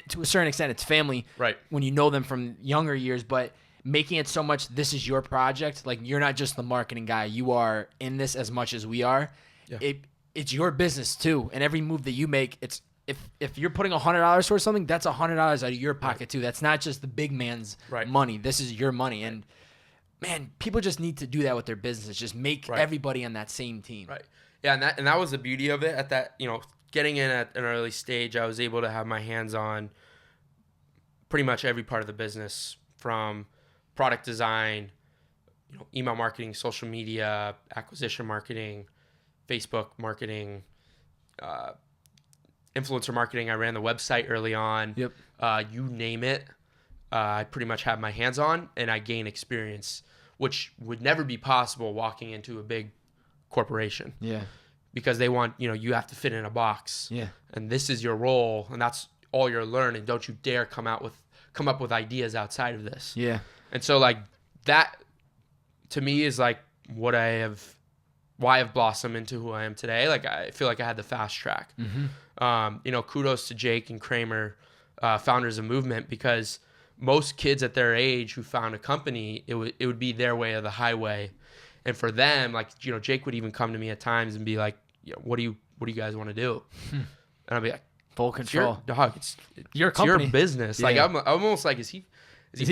to a certain extent it's family when you know them from younger years, but making it so much this is your project, like you're not just the marketing guy, you are in this as much as we are. It's your business too, and every move that you make, it's if you're putting $100 towards something, that's $100 out of your pocket too. That's not just the big man's money. This is your money, and man, people just need to do that with their businesses. Just make everybody on that same team. Right. Yeah, and that was the beauty of it. At that, getting in at an early stage, I was able to have my hands on pretty much every part of the business, from product design, email marketing, social media, acquisition marketing, Facebook marketing, influencer marketing. I ran the website early on. Yep. You name it, I pretty much have my hands on, and I gain experience, which would never be possible walking into a big corporation. Yeah. Because they want, you have to fit in a box. Yeah. And this is your role, and that's all you're learning. Don't you dare come up with ideas outside of this. Yeah. And so like that to me is like why I've blossomed into who I am today. Like I feel like I had the fast track. Kudos to Jake and Kramer, founders of Mvmt, because most kids at their age who found a company, it would be their way or the highway. And for them, like, Jake would even come to me at times and be like, what do you guys want to do? And I'd be like, full control. It's your it's company. your business. Yeah. Like I'm almost like, is he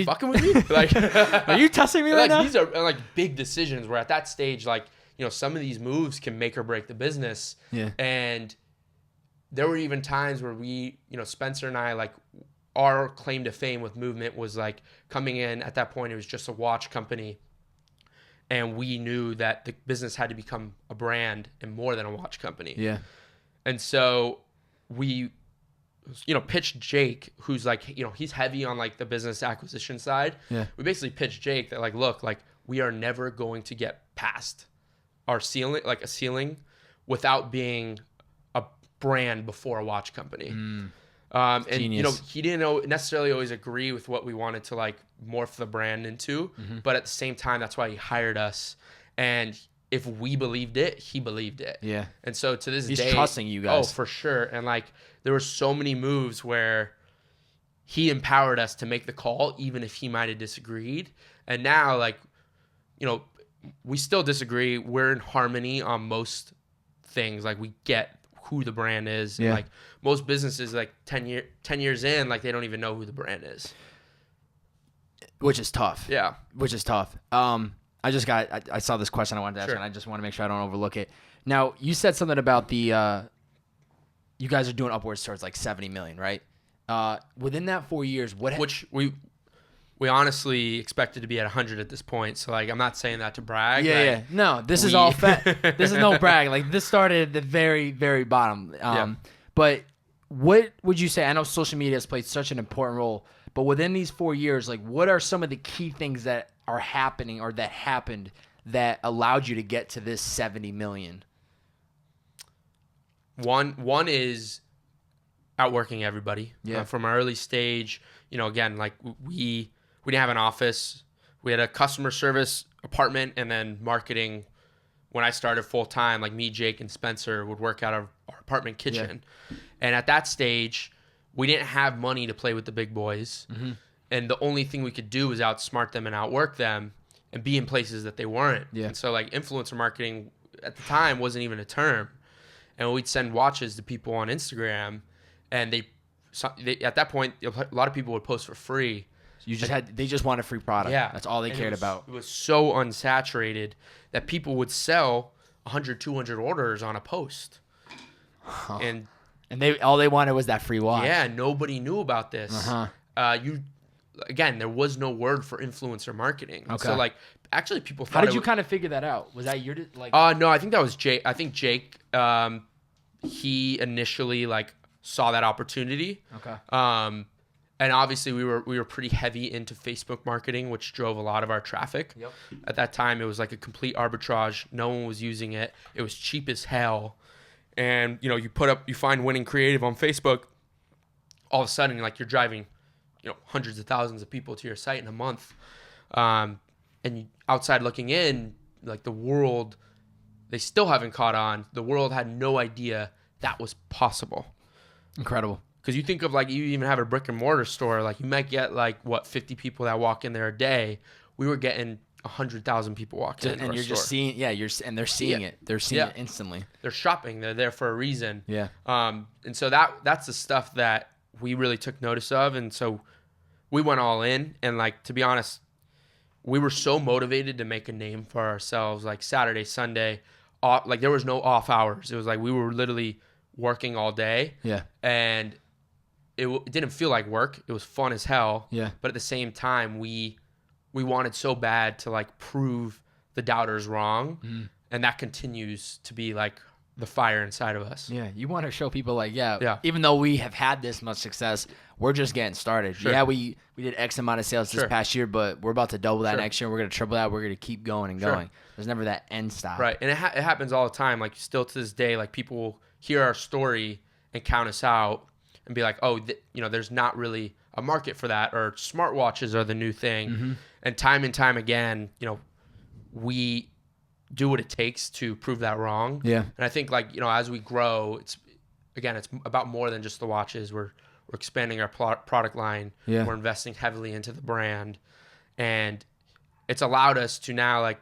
fucking with me? Like, are you testing me right now? These are like big decisions where at that stage, like, some of these moves can make or break the business. Yeah. And there were even times where we, Spencer and I, like, our claim to fame with Mvmt was like coming in at that point, it was just a watch company. And we knew that the business had to become a brand and more than a watch company. Yeah. And so we, pitched Jake, who's like, he's heavy on like the business acquisition side. Yeah. We basically pitched Jake that like, look, like we are never going to get past our ceiling, like a ceiling, without being a brand before a watch company. And Genius. He didn't necessarily always agree with what we wanted to like morph the brand into, but at the same time, that's why he hired us. And if we believed it, he believed it. Yeah. And so to this He's day, trusting you guys. Oh, for sure. And like there were so many moves where he empowered us to make the call, even if he might have disagreed. And now, like, we still disagree. We're in harmony on most things. Like we get who the brand is. Yeah. Like most businesses, like 10 years in, like they don't even know who the brand is. Which is tough. Yeah. Which is tough. I saw this question I wanted to ask, and I just want to make sure I don't overlook it. Now, you said something about the, you guys are doing upwards towards like 70 million, right? Within that 4 years, which we honestly expected to be at 100 at this point. So like, I'm not saying that to brag. Yeah, like, yeah. No, this is all this is no brag. Like this started at the very, very bottom. But what would you say? I know social media has played such an important role, but within these 4 years, like what are some of the key things that are happening or that happened that allowed you to get to this 70 million? One is outworking everybody. Yeah. From our early stage, again, like we didn't have an office. We had a customer service apartment and then marketing when I started full time, like me, Jake, and Spencer would work out of our apartment kitchen. And at that stage, we didn't have money to play with the big boys. And the only thing we could do was outsmart them and outwork them and be in places that they weren't. And so like influencer marketing at the time wasn't even a term. And we'd send watches to people on Instagram, and they at that point, a lot of people would post for free. They just wanted free product. Yeah. That's all they cared about. It was so unsaturated that people would sell 100, 200 orders on a post. And all they wanted was that free watch. yeah, nobody knew about this. Again, there was no word for influencer marketing. Okay. So like, actually, people thought. How did you kind of figure that out? Was that your like? No, I think that was Jake. I think Jake, he initially like saw that opportunity. Okay. And obviously we were pretty heavy into Facebook marketing, which drove a lot of our traffic. Yep. At that time, it was like a complete arbitrage. No one was using it. It was cheap as hell. And you know, you find winning creative on Facebook. All of a sudden, like you're driving, hundreds of thousands of people to your site in a month. And outside looking in, like the world, they still haven't caught on. The world had no idea that was possible. Incredible. Because you think of like, you even have a brick and mortar store, like you might get like 50 people that walk in there a day. We were getting 100,000 people walking in. And you're just seeing, and they're seeing it. They're seeing it instantly. They're shopping. They're there for a reason. Yeah. And so that's the stuff that we really took notice of. And so we went all in. And like, to be honest, we were so motivated to make a name for ourselves. Like Saturday, Sunday, like there was no off hours. It was like we were literally working all day. Yeah. And it didn't feel like work. It was fun as hell. Yeah. But at the same time, we wanted so bad to like prove the doubters wrong. And that continues to be like the fire inside of us. Yeah. You want to show people like, Yeah. even though we have had this much success, we're just getting started. Sure. Yeah, we did X amount of sales this past year, but we're about to double that Sure. next year. We're going to triple that. We're going to keep going and Sure. going. There's never that end stop. Right. And it happens all the time. Like still to this day, like people will hear our story and count us out and be like, oh, there's not really a market for that, or smartwatches are the new thing. And time again, we do what it takes to prove that wrong. Yeah. And I think like, as we grow, it's about more than just the watches. We're expanding our product line. Yeah. We're investing heavily into the brand. And it's allowed us to now, like,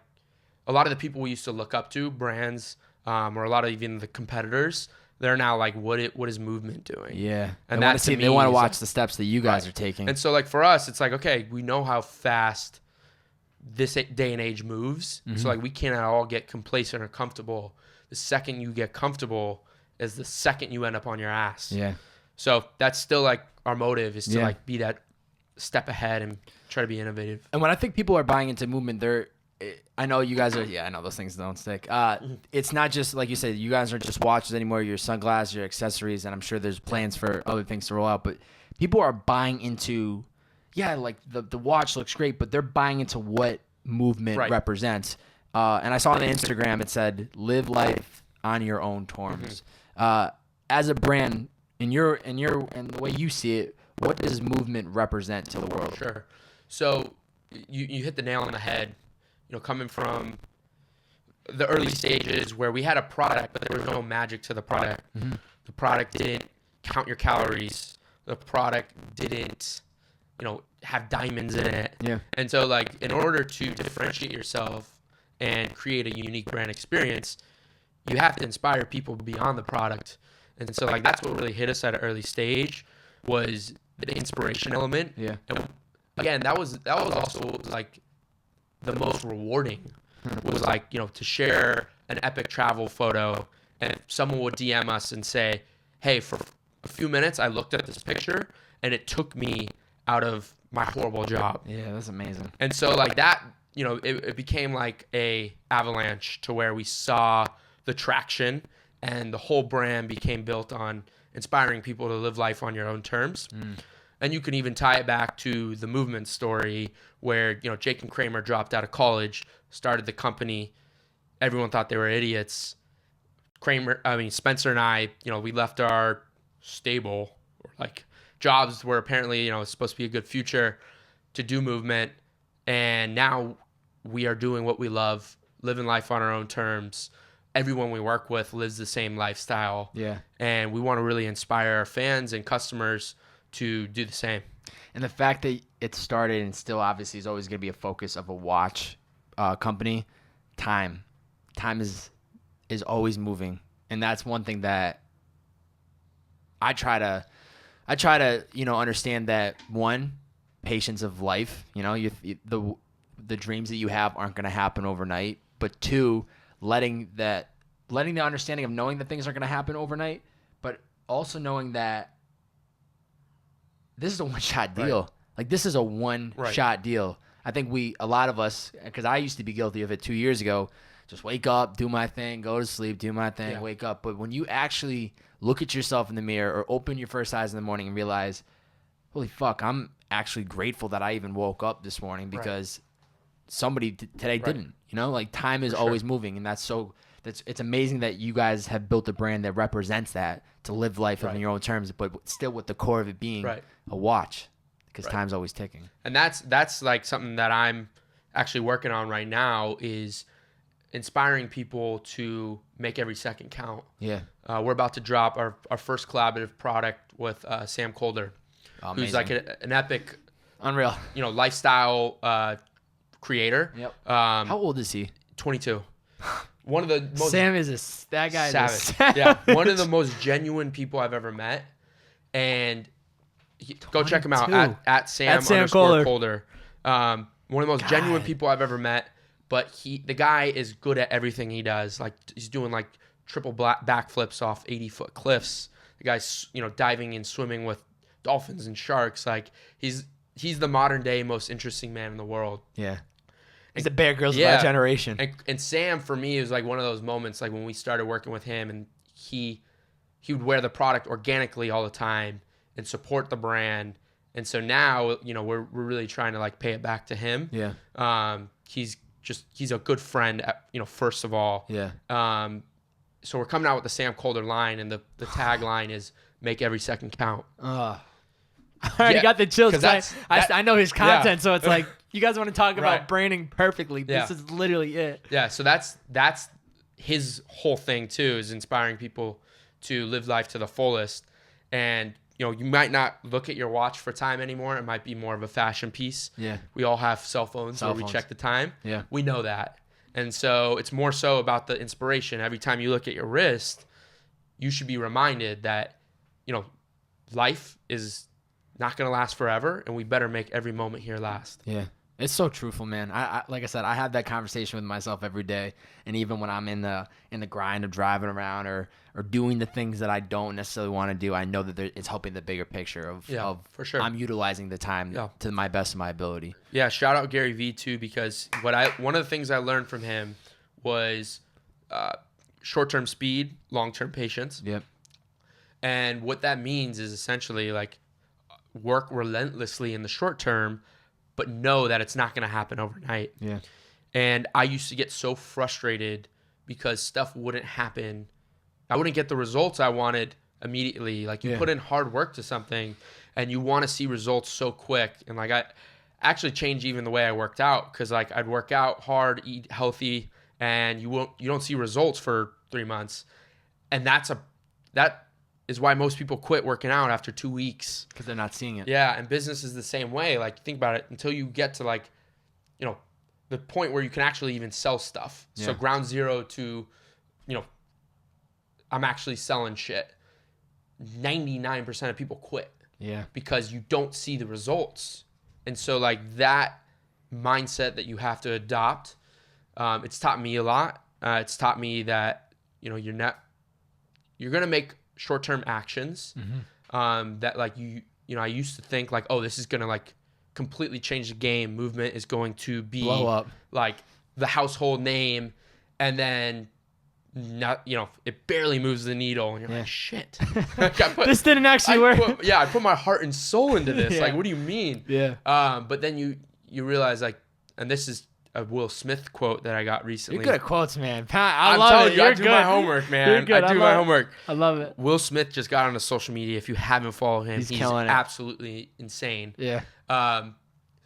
a lot of the people we used to look up to, brands, or a lot of even the competitors, they're now like, what is Mvmt doing? Yeah. And they want to watch the steps that you guys are taking. And so like for us, it's like, okay, we know how fast this day and age moves. So like we cannot all get complacent or comfortable. The second you get comfortable is the second you end up on your ass. Yeah. So that's still like our motive is to like be that step ahead and try to be innovative. And when I think people are buying into Mvmt, I know you guys are, I know those things don't stick. It's not just, like you said, you guys aren't just watches anymore, your sunglasses, your accessories, and I'm sure there's plans for other things to roll out, but people are buying into, like the watch looks great, but they're buying into what Mvmt represents. And I saw on Instagram, it said, live life on your own terms. As a brand, in the way you see it, what does Mvmt represent to the world? Sure. So you hit the nail on the head. Coming from the early stages where we had a product, but there was no magic to the product. The product didn't count your calories. The product didn't, have diamonds in it. Yeah. And so, like, in order to differentiate yourself and create a unique brand experience, you have to inspire people beyond the product. And so, like, that's what really hit us at an early stage was the inspiration element. Yeah. And again, that was also like the most rewarding was like, to share an epic travel photo and someone would DM us and say, hey, for a few minutes, I looked at this picture and it took me out of my horrible job. Yeah, that's amazing. And so like that, it became like a avalanche to where we saw the traction and the whole brand became built on inspiring people to live life on your own terms. And you can even tie it back to the Mvmt story where, Jake and Kramer dropped out of college, started the company. Everyone thought they were idiots. Spencer and I, we left our stable, or like jobs where apparently, it's supposed to be a good future to do Mvmt. And now we are doing what we love living life on our own terms. Everyone we work with lives the same lifestyle. Yeah. And we want to really inspire our fans and customers to do the same. And the fact that it started and still obviously is always going to be a focus of a watch company, time is always moving. And that's one thing that I try to, understand that, one, patience of life, the dreams that you have aren't going to happen overnight, but two, letting the understanding of knowing that things are going to happen overnight, but also knowing that this is a one-shot deal. Right. Like, this is a one-shot deal. I think a lot of us, because I used to be guilty of it 2 years ago, just wake up, do my thing, go to sleep, do my thing, wake up. But when you actually look at yourself in the mirror or open your first eyes in the morning and realize, holy fuck, I'm actually grateful that I even woke up this morning because somebody today didn't. Like, time is always moving, and it's amazing that you guys have built a brand that represents that, to live life on your own terms, but still with the core of it being a watch, because time's always ticking. And that's like something that I'm actually working on right now, is inspiring people to make every second count. Yeah. We're about to drop our first collaborative product with Sam Colder, who's like an epic, unreal, lifestyle creator. Yep. How old is he? 22. One of the most Sam that guy savage. Yeah, one of the most genuine people I've ever met, and go check him out at Sam Colder. One of the most genuine people I've ever met. But the guy is good at everything he does. Like, he's doing like triple backflips off 80-foot cliffs. The guy's diving and swimming with dolphins and sharks. Like, he's the modern day most interesting man in the world. Yeah. He's the Bear Grylls of our generation. And Sam, for me, is like one of those moments, like when we started working with him, and he would wear the product organically all the time and support the brand. And so now, we're really trying to like pay it back to him. Yeah. He's a good friend, first of all. Yeah. So we're coming out with the Sam Colder line, and the tagline is "Make every second count." I already got the chills. I know his content, so it's like, you guys want to talk about branding perfectly. This is literally it. Yeah. So that's his whole thing too, is inspiring people to live life to the fullest. And you might not look at your watch for time anymore. It might be more of a fashion piece. Yeah. We all have cell phones where we check the time. Yeah. We know that. And so it's more so about the inspiration. Every time you look at your wrist, you should be reminded that, life is not going to last forever, and we better make every moment here last. Yeah. It's so truthful, man. I like I said, I have that conversation with myself every day, and even when I'm in the grind of driving around or doing the things that I don't necessarily want to do, I know that it's helping the bigger picture of for sure. I'm utilizing the time to my best of my ability. Yeah, shout out Gary Vee too, because one of the things I learned from him was short-term speed, long-term patience. Yep. And what that means is essentially like work relentlessly in the short term, but know that it's not going to happen overnight. Yeah. And I used to get so frustrated because stuff wouldn't happen. I wouldn't get the results I wanted immediately. Like, you put in hard work to something and you want to see results so quick. And like, I actually changed even the way I worked out, because like I'd work out hard, eat healthy, and you don't see results for 3 months. And that is why most people quit working out after 2 weeks, because they're not seeing it. Yeah, and business is the same way. Like, think about it, until you get to like, the point where you can actually even sell stuff. Yeah. So ground zero to, I'm actually selling shit. 99% of people quit. Yeah. Because you don't see the results. And so like that mindset that you have to adopt, it's taught me a lot. It's taught me that, you're going to make short-term actions that like I used to think like, oh, this is going to like completely change the game. Movement is going to be blow up, like the household name, and then not, it barely moves the needle, and you're like, shit. This didn't actually work. I put my heart and soul into this. Yeah. Like, what do you mean? Yeah. But then you realize, like, and this is a Will Smith quote that I got recently. You're good at quotes, man. I'm telling you, I do my homework, man. I do my homework. I love it. Will Smith just got onto social media. If you haven't followed him, he's absolutely insane. Yeah.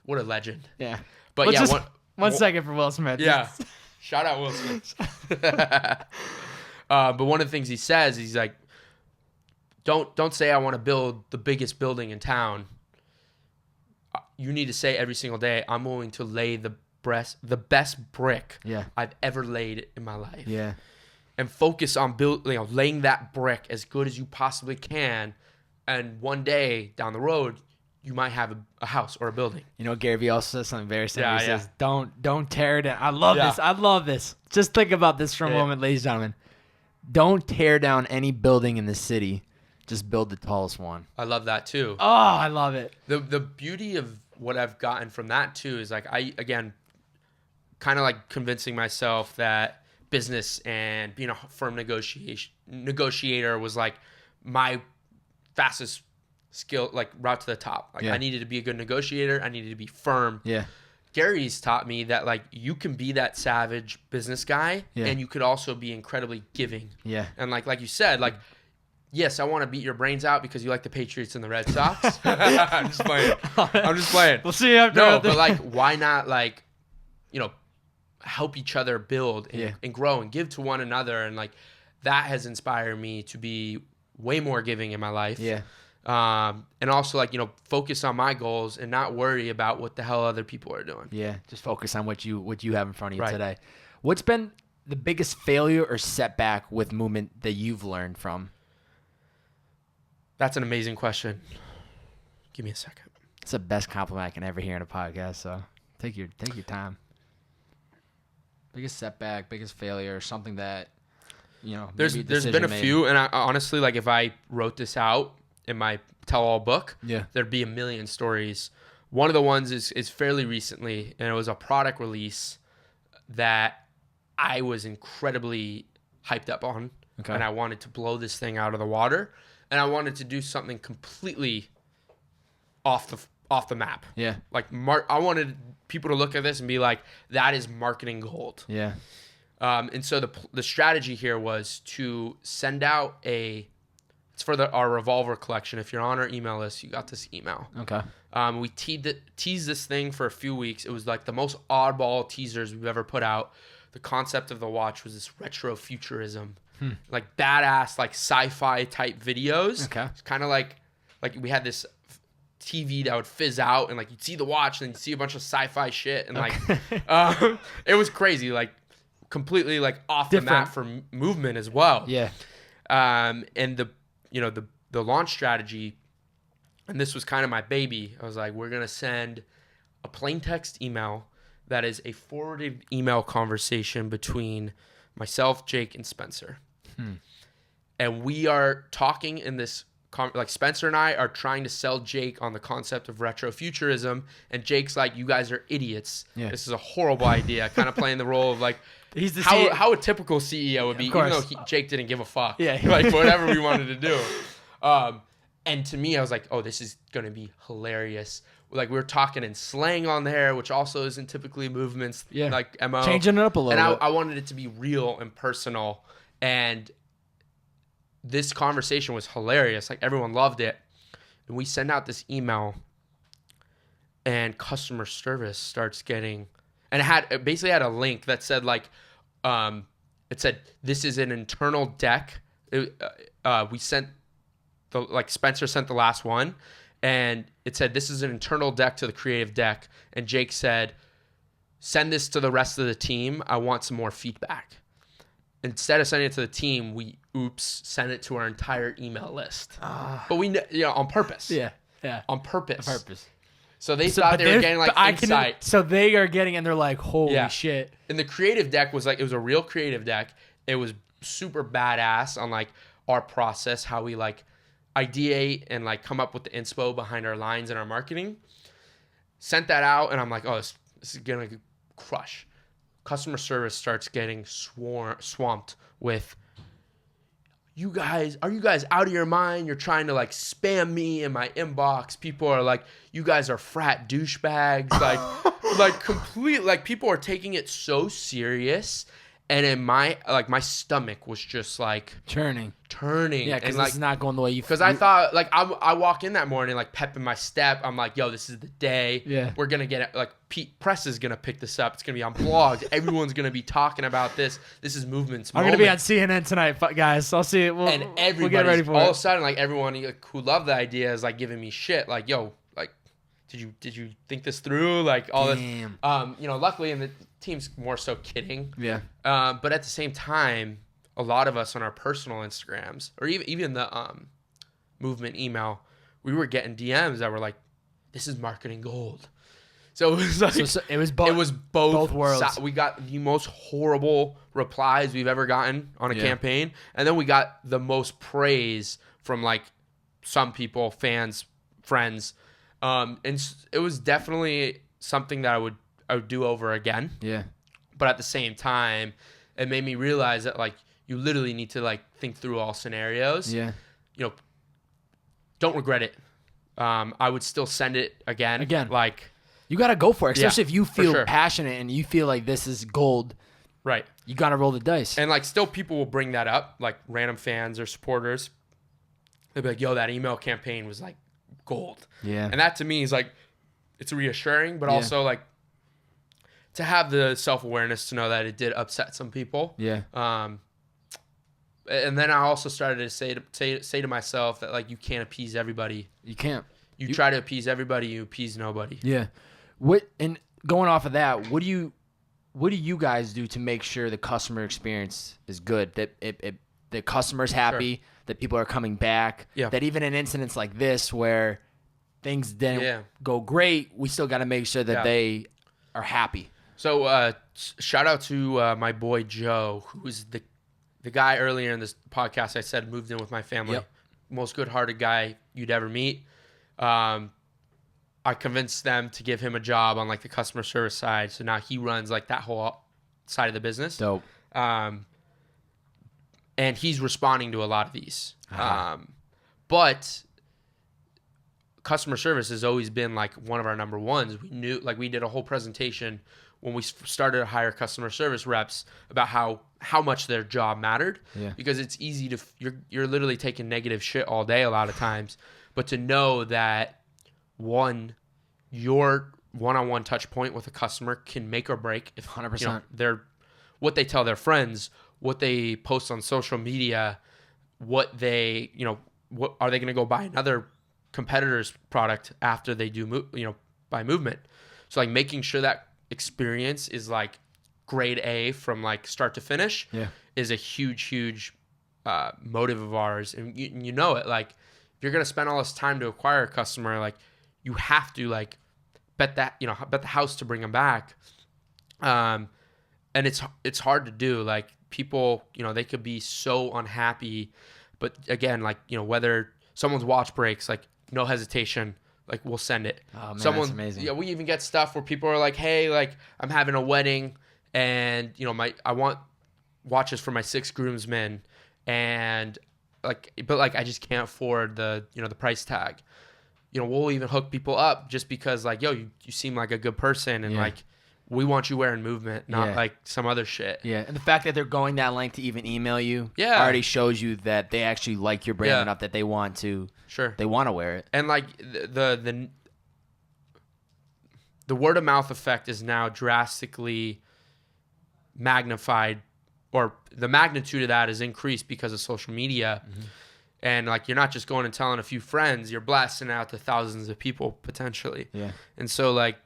What a legend. Yeah. But one second for Will Smith. Yeah. Shout out Will Smith. But one of the things he says, he's like, don't say I want to build the biggest building in town. You need to say every single day, I'm willing to lay the best brick I've ever laid in my life. Yeah. And focus on laying that brick as good as you possibly can. And one day down the road, you might have a house or a building. You know, Gary Vee also says something very similar. He Yeah, says, don't tear it down. I love this. I love this. Just think about this for a moment, ladies and gentlemen. Don't tear down any building in the city. Just build the tallest one. I love that too. Oh, I love it. The beauty of what I've gotten from that too is like again kind of like convincing myself that business and being a firm negotiator was like my fastest skill, like route to the top. Like I needed to be a good negotiator. I needed to be firm. Yeah. Gary's taught me that like you can be that savage business guy and you could also be incredibly giving. Yeah. And like you said, like, yes, I want to beat your brains out because you like the Patriots and the Red Sox. I'm just playing. We'll see you after. No, but like, why not like, help each other build and grow and give to one another. And like, that has inspired me to be way more giving in my life. Yeah. And also like, focus on my goals and not worry about what the hell other people are doing. Yeah. Just focus on what you have in front of you today. What's been the biggest failure or setback with Mvmt that you've learned from? That's an amazing question. Give me a second. It's the best compliment I can ever hear in a podcast. So take your time. Biggest setback, biggest failure, something that, there's been a few. And I, honestly, like if I wrote this out in my tell-all book, there'd be a million stories. One of the ones is fairly recently, and it was a product release that I was incredibly hyped up on. Okay. And I wanted to blow this thing out of the water. And I wanted to do something completely off the map. Yeah. Like I wanted people to look at this and be like, that is marketing gold. Yeah. And so the strategy here was to send out it's for our revolver collection. If you're on our email list, you got this email. Okay. We teased this thing for a few weeks. It was like the most oddball teasers we've ever put out. The concept of the watch was this retro futurism. Like badass, like sci-fi type videos. Okay. It's kind of like we had this TV that would fizz out and like you'd see the watch and then you'd see a bunch of sci-fi shit and like it was crazy, like completely like off the map for Mvmt as well. Yeah. And the launch strategy, and this was kind of my baby. I was like, we're gonna send a plain text email that is a forwarded email conversation between myself, Jake, and Spencer. And we are talking in this, like Spencer and I are trying to sell Jake on the concept of retrofuturism. And Jake's like, you guys are idiots. Yeah. This is a horrible idea. Kind of playing the role of like, he's the how a typical CEO would be, even though Jake didn't give a fuck. Yeah. Like whatever we wanted to do. And to me, I was like, oh, this is going to be hilarious. Like we were talking in slang on there, which also isn't typically Mvmt's like MO. Changing it up a little bit. And I wanted it to be real and personal. And this conversation was hilarious. Like everyone loved it. And we send out this email and customer service starts getting, and it basically had a link that said like, it said, this is an internal deck. We sent Spencer sent the last one. And it said, this is an internal deck to the creative deck. And Jake said, send this to the rest of the team. I want some more feedback. Instead of sending it to the team, we sent it to our entire email list. But we, on purpose. Yeah. On purpose. So they thought they were getting like insight. So they are getting, and they're like, holy shit. And the creative deck was like, it was a real creative deck. It was super badass on like our process, how we like ideate and like come up with the inspo behind our lines and our marketing. Sent that out, and I'm like, oh, this is gonna crush. Customer service starts getting swamped with, are you guys out of your mind? You're trying to like spam me in my inbox. People are like, you guys are frat douchebags. Like complete, like people are taking it so serious. And in my stomach was just like Turning. and Yeah, because like this is not going the way you. because I thought like I walk in that morning like pepping my step. I'm like, yo, this is the day. Yeah. We're gonna get it. Like Pete Press is gonna pick this up. It's gonna be on blogs. Everyone's gonna be talking about this. This is Movement's. I'm gonna be on CNN tonight, guys. I'll see it. And everybody, we'll get ready for all it. of a sudden, like everyone who loved the idea is like giving me shit. Like, yo, like, did you think this through? Like all Damn. this. Luckily, and the team's more so kidding. Yeah. But at the same time, a lot of us on our personal Instagrams or even the Movement email, we were getting DMs that were like, "This is marketing gold." So it was like So it was both. it was both worlds. We got the most horrible replies we've ever gotten on a campaign, and then we got the most praise from like some people, fans, friends, and it was definitely something that I would do over again. Yeah. But at the same time, it made me realize that like you literally need to like think through all scenarios. Yeah. Don't regret it. I would still send it again. Like, You got to go for it, Yeah, especially if you for feel sure. passionate and you feel like this is gold. right. You got to roll the dice. And like still people will bring that up, like random fans or supporters. They'll be like, yo, that email campaign was like gold. Yeah. And that to me is like, it's reassuring, but Yeah. also like to have the self-awareness to know that it did upset some people. Yeah. And then I also started to say to myself that like, you can't appease everybody. You can't. You try to appease everybody, you appease nobody. Yeah. And going off of that, what do you guys do to make sure the customer experience is good? That the customer's happy, that people are coming back. Yeah. That even in incidents like this where things didn't go great, we still got to make sure that they are happy. So shout out to my boy Joe, who was the guy earlier in this podcast I said moved in with my family. Yep. Most good-hearted guy you'd ever meet. I convinced them to give him a job on like the customer service side. So now he runs like that whole side of the business. Dope. And he's responding to a lot of these. But customer service has always been like one of our number ones. We knew, like we did a whole presentation when we started to hire customer service reps about how much their job mattered. Yeah. Because it's easy to, you're literally taking negative shit all day a lot of times. But to know that your one-on-one touch point with a customer can make or break if 100%. what they tell their friends, what they post on social media, what they, what are they going to go buy another competitor's product after they do, buy Movement. So like making sure that experience is like grade A from like start to finish is a huge motive of ours. And you know it, like if you're going to spend all this time to acquire a customer, like you have to like bet the house to bring them back. And it's hard to do. Like people, they could be so unhappy, but again, like, whether someone's watch breaks, like no hesitation, like we'll send it. Oh man, that's amazing. Yeah, we even get stuff where people are like, hey, like I'm having a wedding and I want watches for my 6 groomsmen and I just can't afford the price tag. We'll even hook people up just because like, yo, you seem like a good person and like we want you wearing Movement, not like some other shit. Yeah. And the fact that they're going that length to even email you already shows you that they actually like your brand enough that they want to wear it. And like the word of mouth effect is now drastically magnified, or the magnitude of that is increased because of social media. Mm-hmm. And like you're not just going and telling a few friends, you're blasting out to thousands of people potentially. Yeah. And so like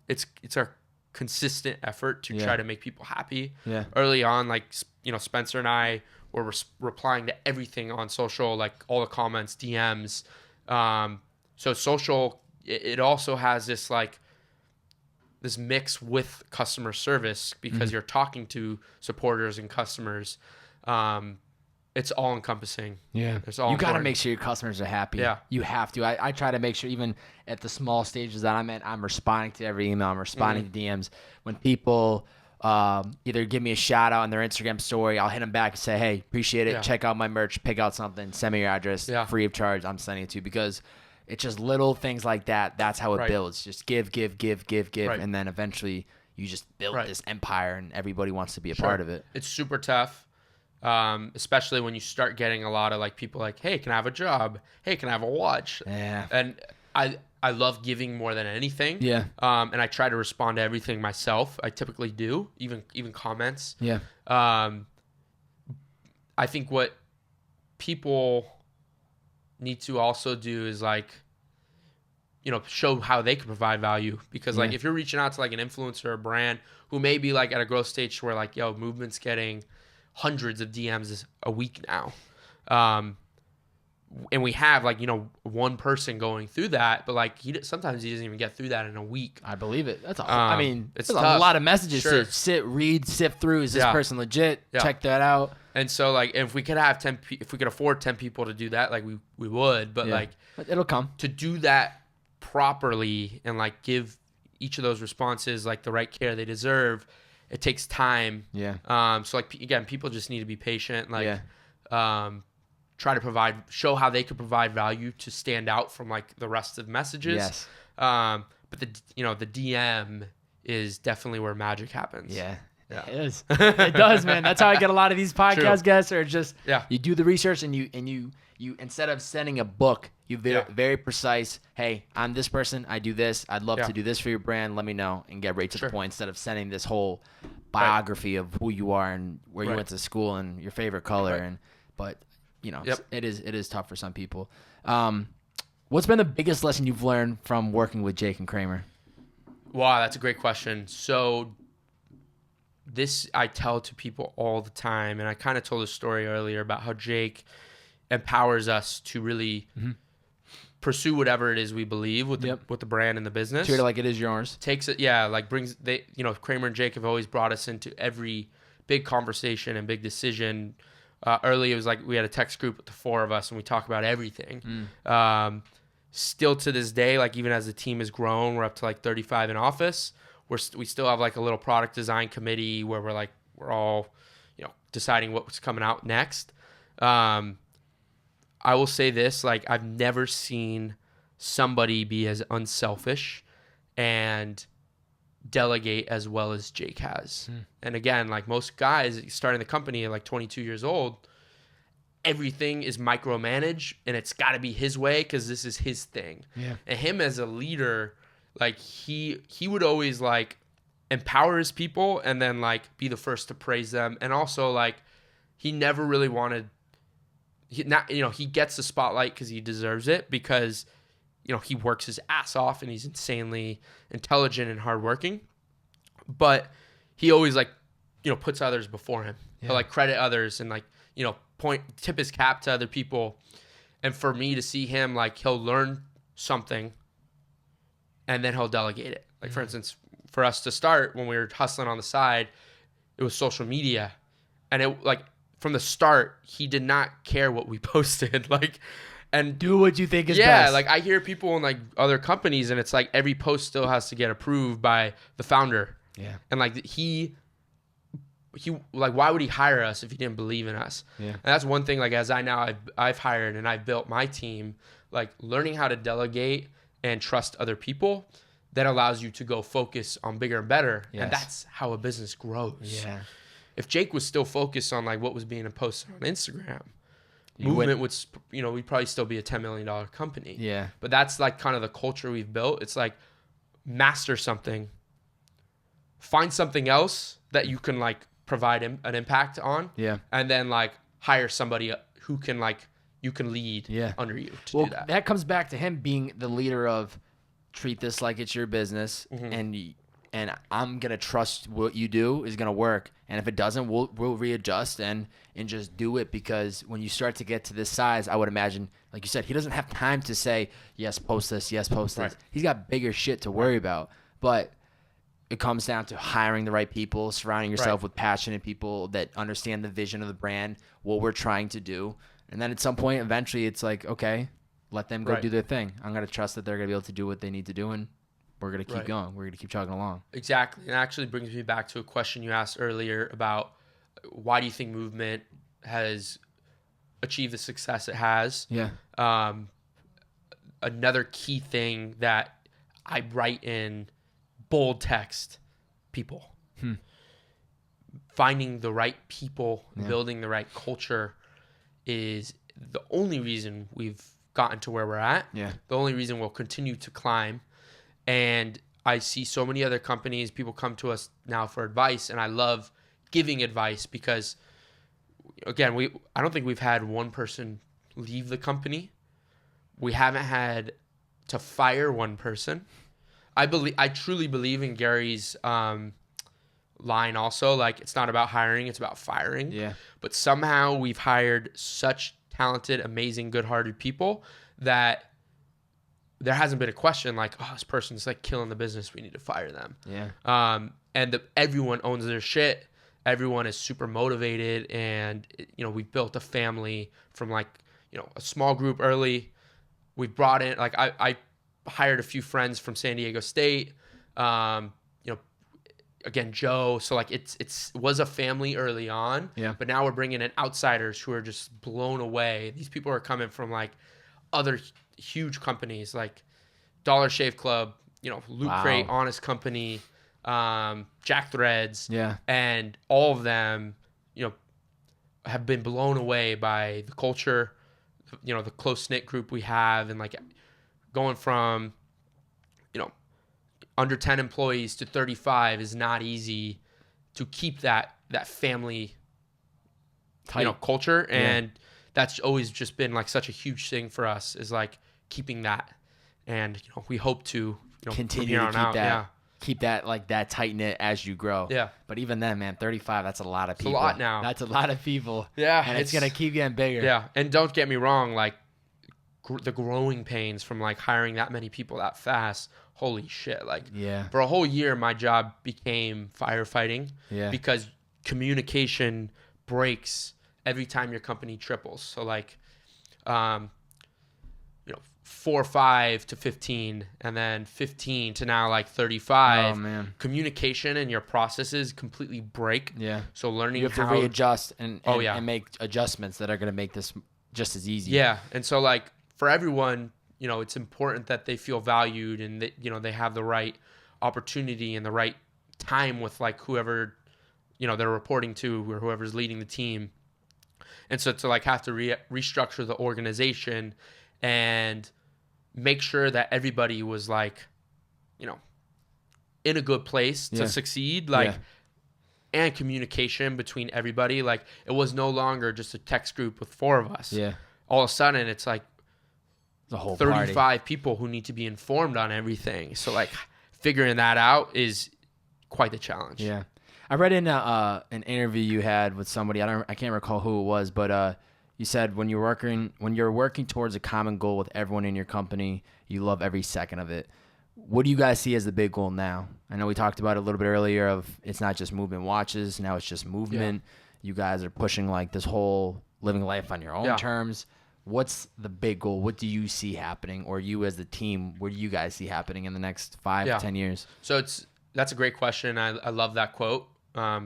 it's our consistent effort to try to make people happy. Yeah. Early on, like Spencer and I were replying to everything on social, like all the comments, DMs. So social, it also has this like this mix with customer service because you're talking to supporters and customers. It's all encompassing. Yeah. It's all you got to make sure your customers are happy. Yeah. You have to. I try to make sure even at the small stages that I'm at, I'm responding to every email. I'm responding to DMs. When people either give me a shout out on their Instagram story, I'll hit them back and say, hey, appreciate it. Yeah. Check out my merch. Pick out something. Send me your address. Free of charge. I'm sending it to you because it's just little things like that. That's how it builds. Just give. Right. And then eventually you just built Right. this empire and everybody wants to be a Sure. part of it. It's super tough, especially when you start getting a lot of like people like, hey, can I have a job? Hey, can I have a watch? Yeah. And I love giving more than anything. Yeah. And I try to respond to everything myself. I typically do, even comments. Yeah. I think what people need to also do is like, show how they can provide value. Because like if you're reaching out to like an influencer or brand who may be like at a growth stage where like, yo, Movement's getting hundreds of DMs a week now. And we have like, one person going through that, but like sometimes he doesn't even get through that in a week. I believe it. That's all. I mean, it's it's a tough. lot of messages Sure. to read, sift through. Is this Yeah. person legit? Yeah. Check that out. And so like, if we could have if we could afford 10 people to do that, like we would, but Yeah. like But it'll come. to do that properly and like give each of those responses like the right care they deserve, it takes time. Yeah. So like, again, people just need to be patient. Like, Yeah. try to show how they could provide value to stand out from like the rest of messages. Yes. But the DM is definitely where magic happens. Yeah. Yeah. It is. It does, man. That's how I get a lot of these podcast True. guests are just Yeah. you do the research and you instead of sending a book, you very precise, hey, I'm this person, I do this, I'd love Yeah. to do this for your brand, let me know, and get right to Sure. the point instead of sending this whole biography of who you are and where you Right. went to school and your favorite color Right. but Yep. it is tough for some people. What's been the biggest lesson you've learned from working with Jake and Kramer? Wow, that's a great question. So this I tell to people all the time, and I kind of told a story earlier about how Jake empowers us to really pursue whatever it is we believe with the brand and the business. Treat it like it is yours. Takes it, Kramer and Jake have always brought us into every big conversation and big decision. Early, it was like we had a text group with the four of us, and we talk about everything. Still to this day, like even as the team has grown, we're up to like 35 in office. We still have like a little product design committee where we're all, deciding what's coming out next. I will say this, like I've never seen somebody be as unselfish and delegate as well as Jake has. And again, like most guys starting the company at like 22 years old, everything is micromanaged and it's got to be his way because this is his thing. Yeah. And him as a leader, like he would always like empower his people and then like be the first to praise them. And also like he never really wanted he gets the spotlight because he deserves it because he works his ass off and he's insanely intelligent and hardworking, but he always like puts others before him. He'll like credit others and like tip his cap to other people. And for me to see him, like he'll learn something and then he'll delegate it. Like for instance, for us to start when we were hustling on the side, it was social media, and it like from the start he did not care what we posted, like, and Do what you think is best. like I hear people in like other companies and it's like every post still has to get approved by the founder. Yeah. And like he like why would he hire us if he didn't believe in us? Yeah. And that's one thing, like as I've hired and I've built my team, like learning how to delegate and trust other people that allows you to go focus on bigger and better. Yes. And that's how a business grows. Yeah. If Jake was still focused on like what was being posted on Instagram, You Movement would, we'd probably still be a $10 million company. Yeah. But that's like kind of the culture we've built. It's like master something, find something else that you can like provide an impact on. Yeah. And then like hire somebody who can like, you can lead under you to do that. That comes back to him being the leader of treat this like it's your business, and I'm gonna trust what you do is gonna work, and if it doesn't, we'll readjust and just do it, because when you start to get to this size, I would imagine, like you said, he doesn't have time to say yes, post this, yes, post this. Right. He's got bigger shit to worry about, but it comes down to hiring the right people, surrounding yourself with passionate people that understand the vision of the brand, what we're trying to do. And then at some point, eventually, it's like, okay, let them go do their thing. I'm going to trust that they're going to be able to do what they need to do, and we're going to keep going. We're going to keep chugging along. Exactly. And it actually brings me back to a question you asked earlier about why do you think Movement has achieved the success it has? Yeah. Another key thing that I write in bold text, people. Finding the right people, building the right culture is the only reason we've gotten to where we're at. Yeah. The only reason we'll continue to climb. And I see so many other companies, people come to us now for advice, and I love giving advice because, again, I don't think we've had one person leave the company. We haven't had to fire one person. I truly believe in Gary's line also, like, it's not about hiring, it's about firing. Yeah. But somehow we've hired such talented, amazing, good-hearted people that there hasn't been a question like, oh, this person's like killing the business, we need to fire them. Yeah. And everyone owns their shit. Everyone is super motivated, and we've built a family from like a small group early. We brought in like I hired a few friends from San Diego State. Again, Joe. So like it was a family early on. Yeah. But now we're bringing in outsiders who are just blown away. These people are coming from like other huge companies like Dollar Shave Club, Loot Crate, Honest Company, Jack Threads. Yeah. And all of them, have been blown away by the culture, the close-knit group we have, and like going from, under 10 employees to 35 is not easy to keep that family Tight. culture. And that's always just been like such a huge thing for us, is like keeping that. And we hope to Continue to keep that like that tight knit as you grow. Yeah. But even then, man, 35, that's a lot of people. It's a lot now. That's a lot of people. Yeah. And it's gonna keep getting bigger. Yeah. And don't get me wrong, like the growing pains from like hiring that many people that fast. Holy shit. Like for a whole year, my job became firefighting because communication breaks every time your company triples. So like, 4 or 5 to 15, and then 15 to now like 35. Oh man. Communication and your processes completely break. Yeah. So learning You have to readjust and make adjustments that are gonna make this just as easy. Yeah. And so like for everyone, it's important that they feel valued, and that, they have the right opportunity and the right time with like whoever, they're reporting to, or whoever's leading the team. And so to like have to restructure the organization and make sure that everybody was like, in a good place to succeed, like, and communication between everybody. Like, it was no longer just a text group with 4 of us. Yeah. All of a sudden it's like The whole 35 party. people who need to be informed on everything. So like figuring that out is quite the challenge. Yeah. I read in an interview you had with somebody, I can't recall who it was, but you said when you're working towards a common goal with everyone in your company, you love every second of it. What do you guys see as the big goal now? I know we talked about it a little bit earlier of it's not just movement watches, now it's just movement. You guys are pushing like this whole living life on your own terms. What's the big goal? What do you see happening, or you as the team, what do you guys see happening in the next 5 to 10 years? So that's a great question. I love that quote. I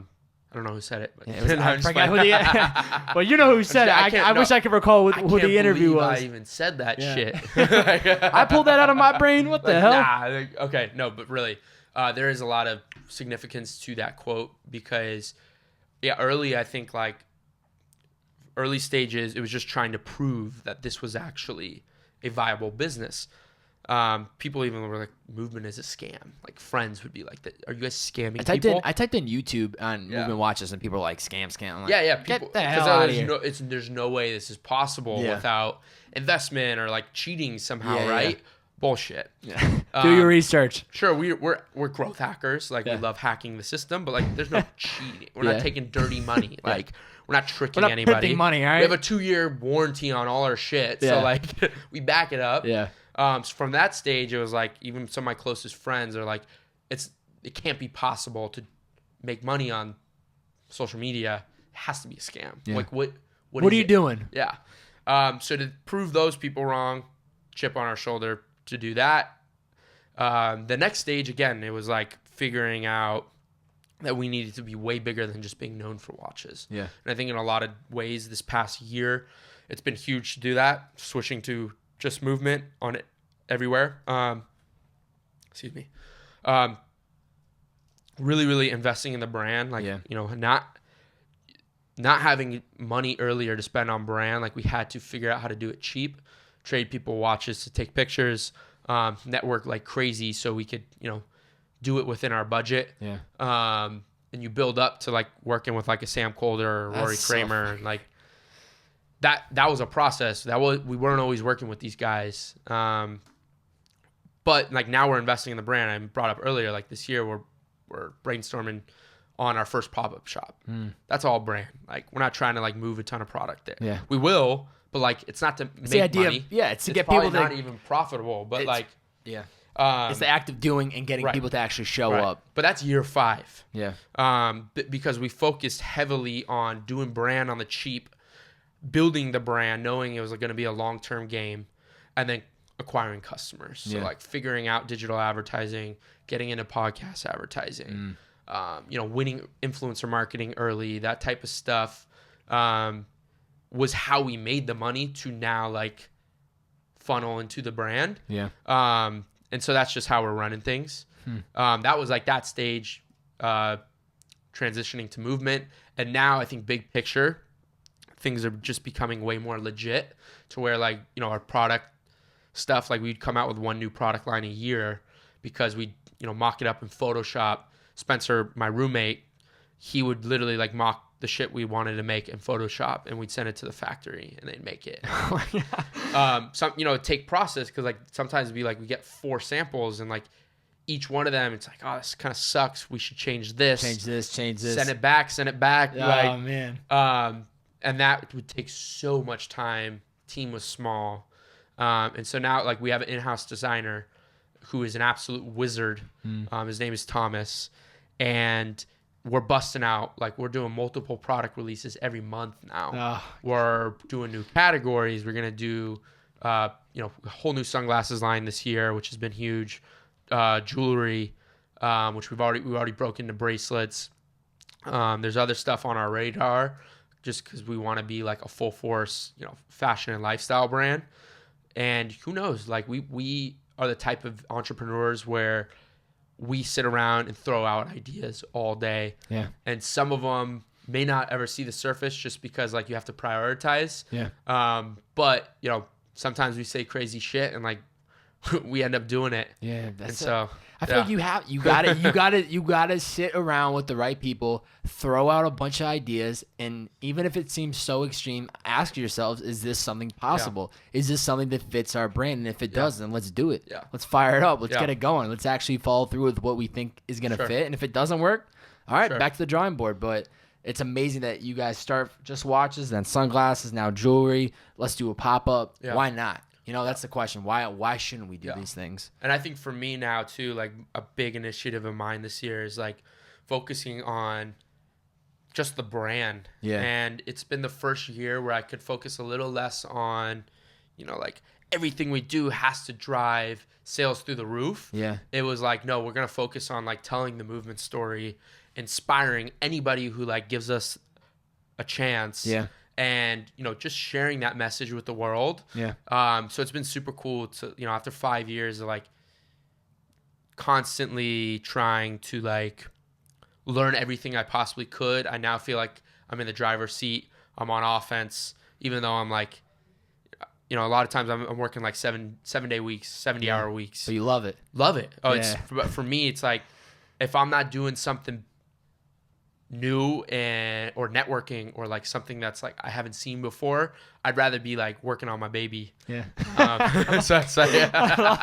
don't know who said it, but I forgot who the well, you know who said it. I wish I could recall who the interview was. I even said that shit. I pulled that out of my brain. What the hell? Okay, no, but really, there is a lot of significance to that quote because, I think like early stages, it was just trying to prove that this was actually a viable business. People even were like, movement is a scam. Like friends would be like, "Are you guys scamming people?" I typed in YouTube on movement watches, and people were like, "Scam." I'm like, People, get the hell out of here. There's no way this is possible without investment or like cheating somehow, right? Bullshit. Do your research. Sure, we're growth hackers. Like we love hacking the system, but like there's no cheating. We're not taking dirty money. Like we're not tricking anybody. Printing money, all right? We have a 2-year warranty on all our shit, so like we back it up. Yeah. So from that stage, it was like even some of my closest friends are like, it can't be possible to make money on social media. It has to be a scam. Yeah. Like what are you doing? Yeah. So to prove those people wrong, chip on our shoulder to do that. The next stage, again, it was like figuring out that we needed to be way bigger than just being known for watches. Yeah. And I think in a lot of ways this past year, it's been huge to do that, switching to just movement on it everywhere. Excuse me. really, really investing in the brand. Like, Yeah. you know, not having money earlier to spend on brand. Like, we had to figure out how to do it cheap, trade people watches to take pictures, network like crazy so we could, you know, do it within our budget. Yeah. And you build up to like working with like a Sam Colder or Rory That's so Kramer. And like that was a process. We weren't always working with these guys. But like now we're investing in the brand. I brought up earlier, like this year we're brainstorming on our first pop-up shop. That's all brand. Like we're not trying to like move a ton of product there. Yeah. We will, but like it's not to make the idea money. of, it's to get probably people to not even profitable, but It's- like yeah. It's the act of doing and getting right. people to actually show right. up. But that's year 5. Yeah. Because we focused heavily on doing brand on the cheap, building the brand, knowing it was going to be a long-term game, and then acquiring customers. So Yeah. like figuring out digital advertising, getting into podcast advertising, you know, winning influencer marketing early, that type of stuff was how we made the money to now like funnel into the brand. Yeah. And so that's just how we're running things. That was like that stage, transitioning to Mvmt. And now I think big picture, things are just becoming way more legit to where like, you know, our product stuff, like we'd come out with one new product line a year because we'd, you know, mock it up in Photoshop. Spencer, my roommate, he would literally like mock the shit we wanted to make in Photoshop and we'd send it to the factory and they'd make it. Some, you know, take process because like sometimes it'd be like we get 4 samples and like each one of them it's like, oh, this kind of sucks, we should change this, Change this. send it back Oh, like man. and that would take so much time. Team was small, and so now like we have an in-house designer who is an absolute wizard. His name is Thomas, and we're busting out, like we're doing multiple product releases every month now. Oh. We're doing new categories. We're gonna do you know, a whole new sunglasses line this year, which has been huge. Jewelry, which we've already broken into bracelets. There's other stuff on our radar just because we want to be like a full force, you know, fashion and lifestyle brand. And who knows, like we are the type of entrepreneurs where we sit around and throw out ideas all day. Yeah. And some of them may not ever see the surface just because like you have to prioritize. Yeah. But you know, sometimes we say crazy shit and like we end up doing it. Yeah. That's And so I feel like you gotta sit around with the right people, throw out a bunch of ideas, and even if it seems so extreme, ask yourselves, is this something possible? Is this something that fits our brand? And if it does, then let's do it. Yeah. Let's fire it up. Let's Yeah. get it going. Let's actually follow through with what we think is gonna Sure. fit. And if it doesn't work, all right, Sure. back to the drawing board. But it's amazing that you guys start just watches, then sunglasses, now jewelry. Let's do a pop-up. Yeah. Why not? You know, that's the question. Why shouldn't we do Yeah. these things? And I think for me now too, like a big initiative of mine this year is like focusing on just the brand. Yeah. And it's been the first year where I could focus a little less on, you know, like everything we do has to drive sales through the roof. Yeah. It was like, no, we're going to focus on like telling the Mvmt story, inspiring anybody who like gives us a chance. Yeah. And, you know, just sharing that message with the world. Yeah. So it's been super cool to, you know, after 5 years of like constantly trying to like learn everything I possibly could, I now feel like I'm in the driver's seat. I'm on offense, even though I'm like, you know, a lot of times I'm working like 7-day weeks, 70-hour weeks. So you love it. Love it. Oh, Yeah. but for me, it's like if I'm not doing something new or networking or like something that's like I haven't seen before, I'd rather be like working on my baby. Yeah. So it's like, I love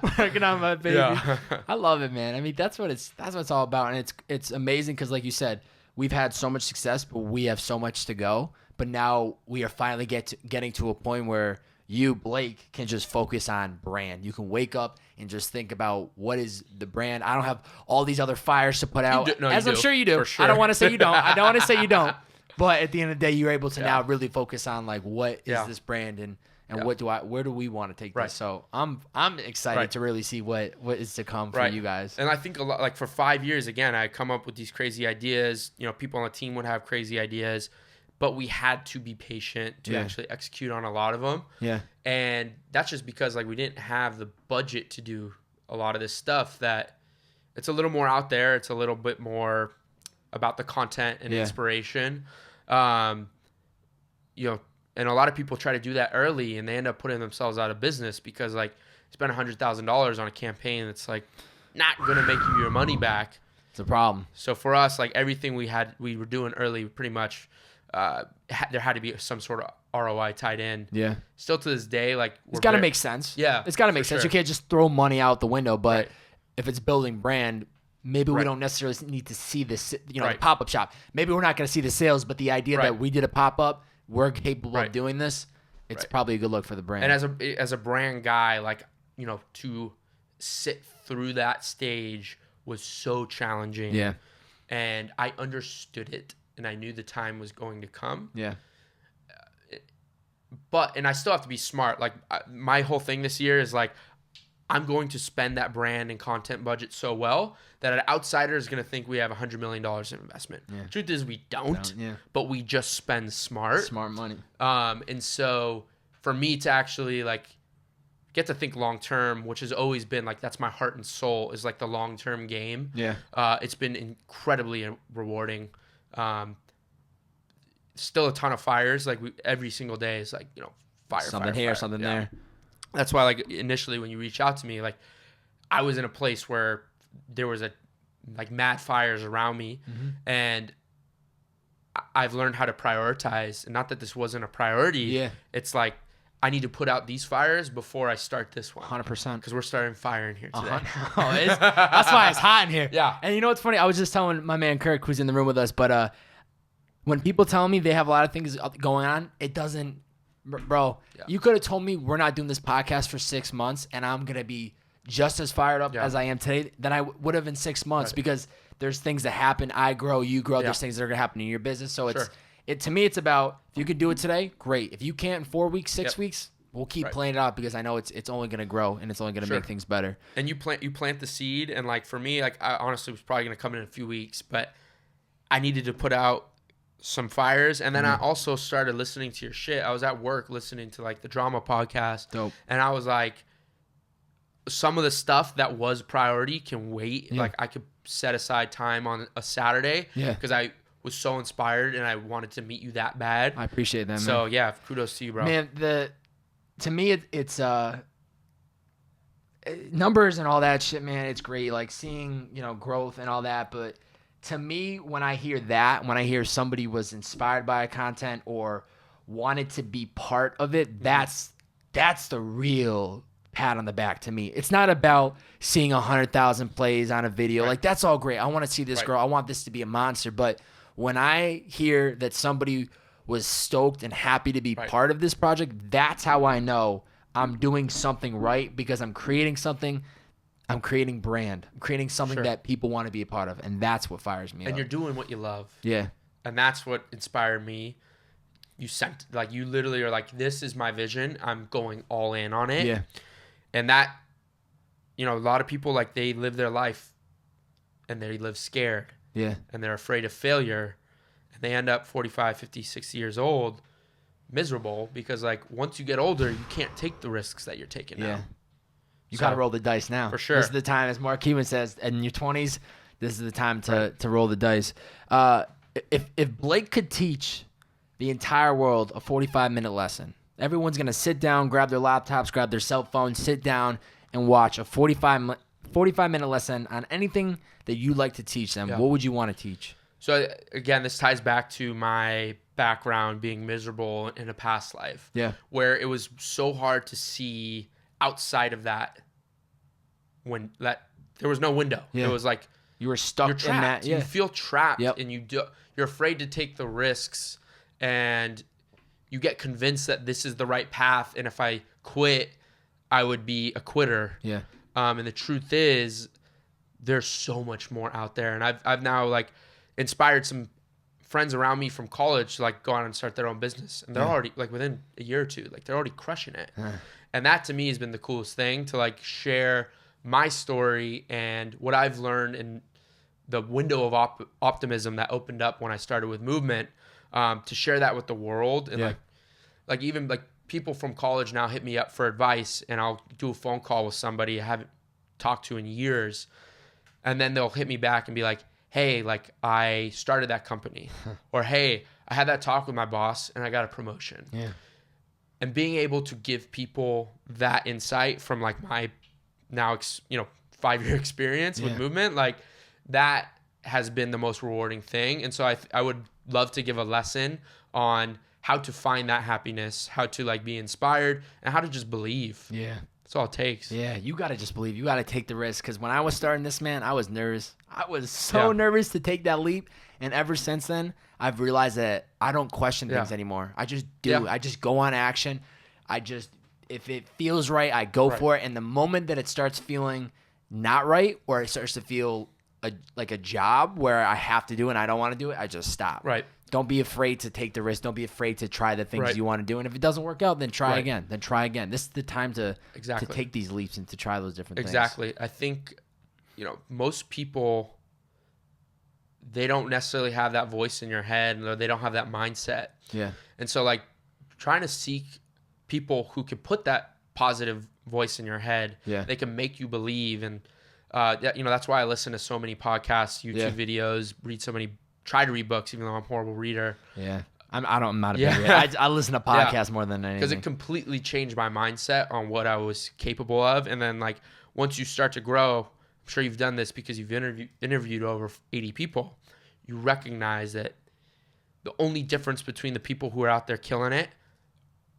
it. Working on my baby. Yeah. I love it, man. I mean, that's what it's all about, and it's amazing because, like you said, we've had so much success, but we have so much to go. But now we are finally getting to a point where you, Blake, can just focus on brand. You can wake up and just think about what is the brand. I don't have all these other fires to put out, No, as you I'm do, sure you do. for sure. I don't want to say you don't. I don't want to say you don't. But at the end of the day, you're able to now really focus on like what is Yeah. this brand and Yeah. where do we want to take Right. this? So I'm excited Right. to really see what is to come for Right. you guys. And I think a lot, like for 5 years, again, I come up with these crazy ideas. You know, people on the team would have crazy ideas, but we had to be patient to Yeah. actually execute on a lot of them. Yeah. And that's just because like we didn't have the budget to do a lot of this stuff that It's a little more out there. It's a little bit more about the content and inspiration. You know, and a lot of people try to do that early and they end up putting themselves out of business because like spend $100,000 on a campaign that's like not going to make you your money back. It's a problem. So for us, like everything we were doing early, pretty much there had to be some sort of ROI tied in. Yeah. Still to this day, like it's got to make sense. Yeah. It's got to make sense. Sure. You can't just throw money out the window, but if it's building brand, maybe we don't necessarily need to see this, you know, the pop-up shop. Maybe we're not going to see the sales, but the idea that we did a pop-up, we're capable of doing this, it's probably a good look for the brand. And as a brand guy, like, you know, to sit through that stage was so challenging. Yeah. And I understood it and I knew the time was going to come. Yeah. And I still have to be smart. Like my whole thing this year is like, I'm going to spend that brand and content budget so well that an outsider is going to think we have $100 million in investment. Yeah. Truth is we don't, but we just spend smart. Smart money. And so for me to actually like get to think long term, which has always been like, that's my heart and soul, is like the long term game. Yeah. It's been incredibly rewarding. Still a ton of fires. Like every single day is like, you know, something here, something there. That's why, like, initially when you reach out to me, like, I was in a place where there was mad fires around me, and I've learned how to prioritize. And not that this wasn't a priority. Yeah. It's like I need to put out these fires before I start this one. 100%. Because we're starting fire in here today. That's why it's hot in here. Yeah. And you know what's funny? I was just telling my man Kirk, who's in the room with us, but when people tell me they have a lot of things going on, it doesn't. Bro, you could have told me we're not doing this podcast for 6 months and I'm going to be just as fired up as I am today than I would have in 6 months because there's things that happen. I grow, you grow. There's things that are going to happen in your business. So to me, it's about if you could do it today, great. If you can't in 4 weeks, 6 weeks, we'll keep playing it out because I know it's only going to grow and it's only going to make things better. And you plant the seed. And like for me, like I honestly was probably going to come in a few weeks, but I needed to put out some fires, and then I also started listening to your shit. I was at work listening to like the drama podcast. Dope. And I was like, some of the stuff that was priority can wait. Like I could set aside time on a Saturday because I was so inspired and I wanted to meet you that bad. I appreciate that, man. So yeah, kudos to you, bro. Man, to me it's numbers and all that shit, man. It's great, like seeing, you know, growth and all that, but to me, when I hear that, when I hear somebody was inspired by a content or wanted to be part of it, that's the real pat on the back to me. It's not about seeing 100,000 plays on a video. Like, that's all great. I want to see this girl. I want this to be a monster. But when I hear that somebody was stoked and happy to be part of this project, that's how I know I'm doing something right because I'm creating something. I'm creating brand. I'm creating something that people want to be a part of, and that's what fires me up. And you're doing what you love. Yeah. And that's what inspired me. You literally are like, this is my vision. I'm going all in on it. Yeah. And that, you know, a lot of people, like, they live their life and they live scared. Yeah. And they're afraid of failure. And they end up 45, 50, 60 years old, miserable, because, like, once you get older, you can't take the risks that you're taking now. You got to roll the dice now. For sure. This is the time, as Mark Cuban says, in your 20s, this is the time to roll the dice. If Blake could teach the entire world a 45-minute lesson, everyone's going to sit down, grab their laptops, grab their cell phones, sit down and watch a 45-minute lesson on anything that you like to teach them. What would you want to teach? So, again, this ties back to my background being miserable in a past life. Yeah. Where it was so hard to see outside of that when there was no window. It was like you were stuck in that. You feel trapped and you're afraid to take the risks and you get convinced that this is the right path and if I quit I would be a quitter. Yeah. And the truth is there's so much more out there, and I've now like inspired some friends around me from college to like go out and start their own business, and they're already like within a year or two, like they're already crushing it. And that to me has been the coolest thing, to like share my story and what I've learned in the window of optimism that opened up when I started with Mvmt, to share that with the world. And like even like people from college now hit me up for advice, and I'll do a phone call with somebody I haven't talked to in years. And then they'll hit me back and be like, hey, like I started that company, or hey, I had that talk with my boss and I got a promotion. Yeah. And being able to give people that insight from like my now, 5-year experience with movement, like that has been the most rewarding thing. And so I would love to give a lesson on how to find that happiness, how to like be inspired, and how to just believe. Yeah. That's all it takes. Yeah, you got to just believe. You got to take the risk. Because when I was starting this, man, I was nervous. I was so nervous to take that leap. And ever since then, I've realized that I don't question things anymore. I just do. Yeah. I just go on action. If it feels right, I go for it. And the moment that it starts feeling not right, or it starts to feel like a job where I have to do it and I don't want to do it, I just stop. Right. Don't be afraid to take the risk. Don't be afraid to try the things you want to do. And if it doesn't work out, then try again. Then try again. This is the time to take these leaps and to try those different things. Exactly. I think, most people, they don't necessarily have that voice in your head, or they don't have that mindset. Yeah. And so like trying to seek people who can put that positive voice in your head, they can make you believe. And, that's why I listen to so many podcasts, YouTube videos, try to read books, even though I'm a horrible reader. Yeah. I'm not a big reader. I listen to podcasts more than anything. Because it completely changed my mindset on what I was capable of. And then like once you start to grow, I'm sure you've done this because you've interviewed over 80 people. You recognize that the only difference between the people who are out there killing it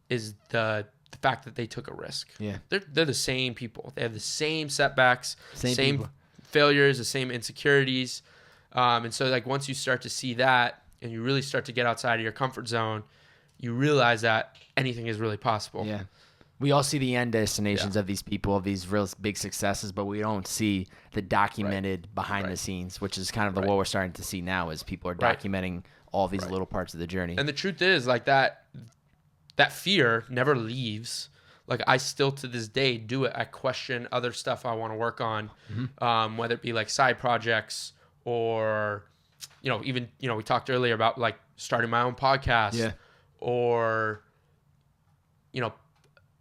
is the fact that they took a risk. Yeah. They're the same people. They have the same setbacks, Same failures, the same insecurities. And so like once you start to see that and you really start to get outside of your comfort zone, you realize that anything is really possible. Yeah. We all see the end destinations of these people, of these real big successes, but we don't see the documented behind the scenes, which is kind of what we're starting to see now as people are documenting all these little parts of the journey. And the truth is like that fear never leaves. Like I still to this day do it. I question other stuff I want to work on, whether it be like side projects or, even, we talked earlier about like starting my own podcast or,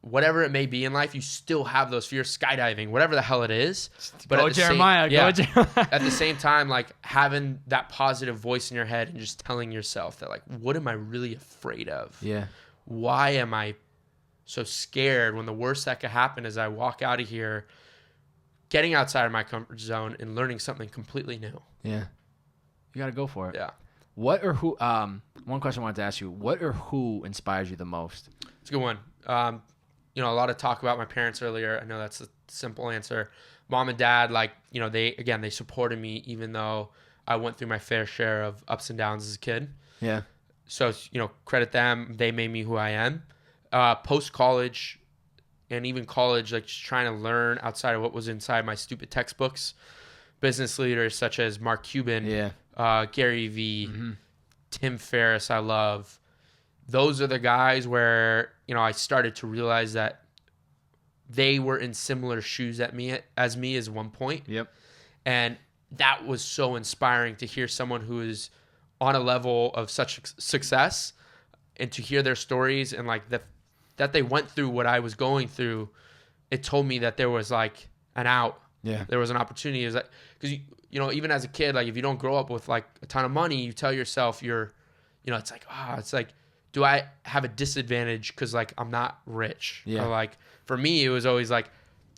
whatever it may be in life, you still have those fears, skydiving, whatever the hell it is. But go Jeremiah. At the same time, like having that positive voice in your head and just telling yourself that like, what am I really afraid of? Yeah. Why am I so scared when the worst that could happen is I walk out of here getting outside of my comfort zone and learning something completely new? Yeah. You got to go for it. Yeah. What or who, one question I wanted to ask you, what or who inspires you the most? It's a good one. A lot of talk about my parents earlier. I know that's a simple answer. Mom and dad, like, they supported me even though I went through my fair share of ups and downs as a kid. Yeah. So, credit them. They made me who I am. Post-college and even college, like just trying to learn outside of what was inside my stupid textbooks. Business leaders such as Mark Cuban, Gary Vee, Tim Ferriss, I love. Those are the guys where, I started to realize that they were in similar shoes as me as one point. Yep. And that was so inspiring to hear someone who is on a level of such success and to hear their stories and like that they went through what I was going through. It told me that there was like an out. Yeah. There was an opportunity. It was like, because, even as a kid, like if you don't grow up with like a ton of money, you tell yourself it's like, do I have a disadvantage because like I'm not rich? Yeah. Or like for me, it was always like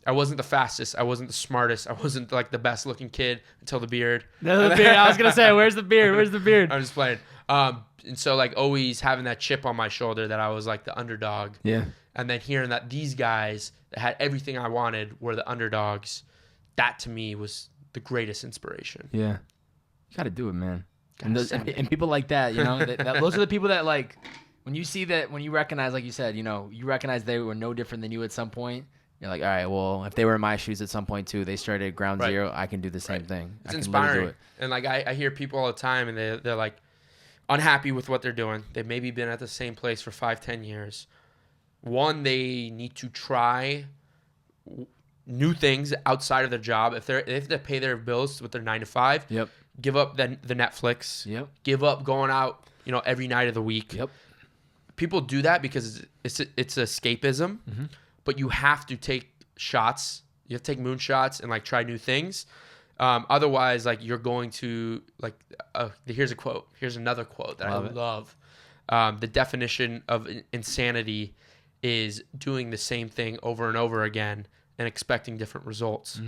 I wasn't the fastest, I wasn't the smartest, I wasn't like the best looking kid until the beard. The beard. I was gonna say, where's the beard? Where's the beard? I'm just playing. And so like always having that chip on my shoulder that I was like the underdog. Yeah. And then hearing that these guys that had everything I wanted were the underdogs, that to me was the greatest inspiration. Yeah. You got to do it, man. And people like that, those are the people that like, when you see that, when you recognize, like you said, you recognize they were no different than you at some point. You're like, all right, well, if they were in my shoes at some point too, they started at ground zero, I can do the same thing. It's inspiring. Do it. And like I hear people all the time and they're like unhappy with what they're doing. They've maybe been at the same place for 5-10 years. One, they need to try new things outside of their job. If they have to pay their bills with their 9 to 5, give up the Netflix. Give up going out, every night of the week. People do that because it's escapism, but you have to take shots. You have to take moonshots and like try new things. Otherwise, like you're going to like. Here's a quote. Here's another quote that I love. The definition of insanity is doing the same thing over and over again and expecting different results.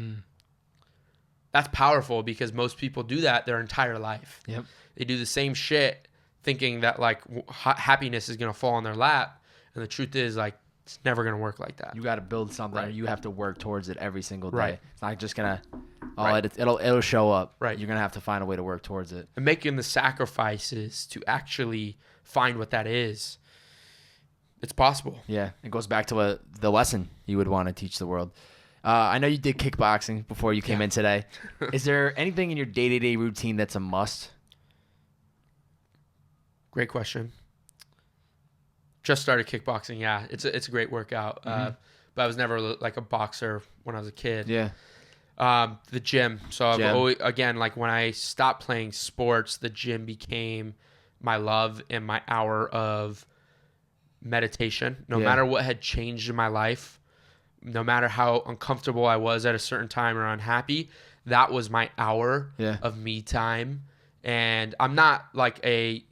That's powerful because most people do that their entire life. Yep. They do the same shit thinking that like happiness is going to fall in their lap. And the truth is like, it's never going to work like that. You got to build something. Or you have to work towards it every single day. Right. It's not just going to, it'll show up. Right. You're going to have to find a way to work towards it. And making the sacrifices to actually find what that is. It's possible. Yeah. It goes back to the lesson you would want to teach the world. I know you did kickboxing before you came in today. Is there anything in your day-to-day routine that's a must? Great question. Just started kickboxing. Yeah, it's a great workout. But I was never like a boxer when I was a kid. Yeah. The gym. So I've always, again, like when I stopped playing sports, the gym became my love and my hour of meditation. No matter what had changed in my life, no matter how uncomfortable I was at a certain time or unhappy, that was my hour of me time. And I'm not like a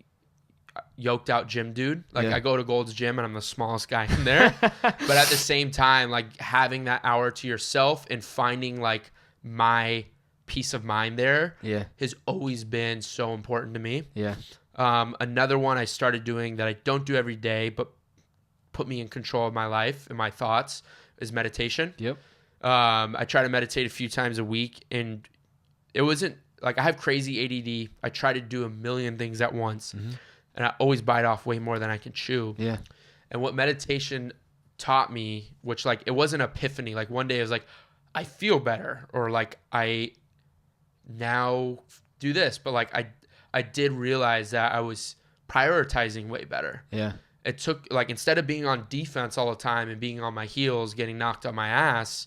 yoked out gym dude. Like I go to Gold's Gym and I'm the smallest guy in there. But at the same time, like having that hour to yourself and finding like my peace of mind there has always been so important to me. Yeah. Another one I started doing that I don't do every day, but put me in control of my life and my thoughts is meditation. Yep. I try to meditate a few times a week, and it wasn't like I have crazy ADD. I try to do a million things at once, and I always bite off way more than I can chew. Yeah. And what meditation taught me, which like it wasn't epiphany. Like one day I was like, I feel better, or like I now do this, but like I did realize that I was prioritizing way better. Yeah. It took like instead of being on defense all the time and being on my heels, getting knocked on my ass,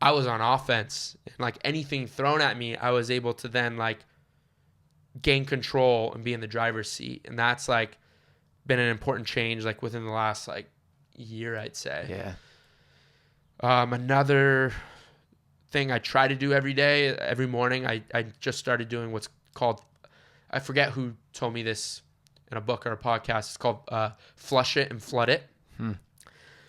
I was on offense. And like anything thrown at me, I was able to then like gain control and be in the driver's seat. And that's like been an important change like within the last like year, I'd say. Yeah. Another thing I try to do every day, every morning, I just started doing what's called, I forget who told me this in a book or a podcast. It's called Flush It and Flood It.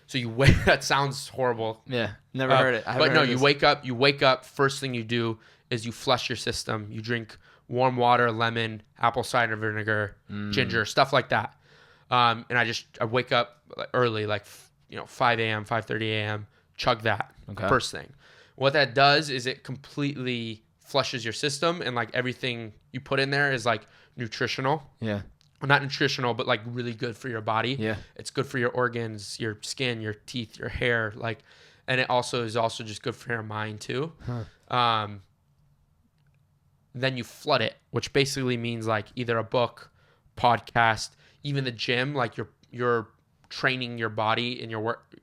So you wake, that sounds horrible. Yeah. Never heard it. But no, you wake up, first thing you do is you flush your system. You drink warm water, lemon, apple cider vinegar, ginger, stuff like that. And I wake up early, like 5 a.m., 5:30 a.m., chug that first thing. What that does is it completely flushes your system, and like everything you put in there is like nutritional. Yeah. Well, not nutritional, but like really good for your body. Yeah. It's good for your organs, your skin, your teeth, your hair, like, and it also is also just good for your mind too. Then you flood it, which basically means like either a book, podcast, even the gym, like you're training your body and your work,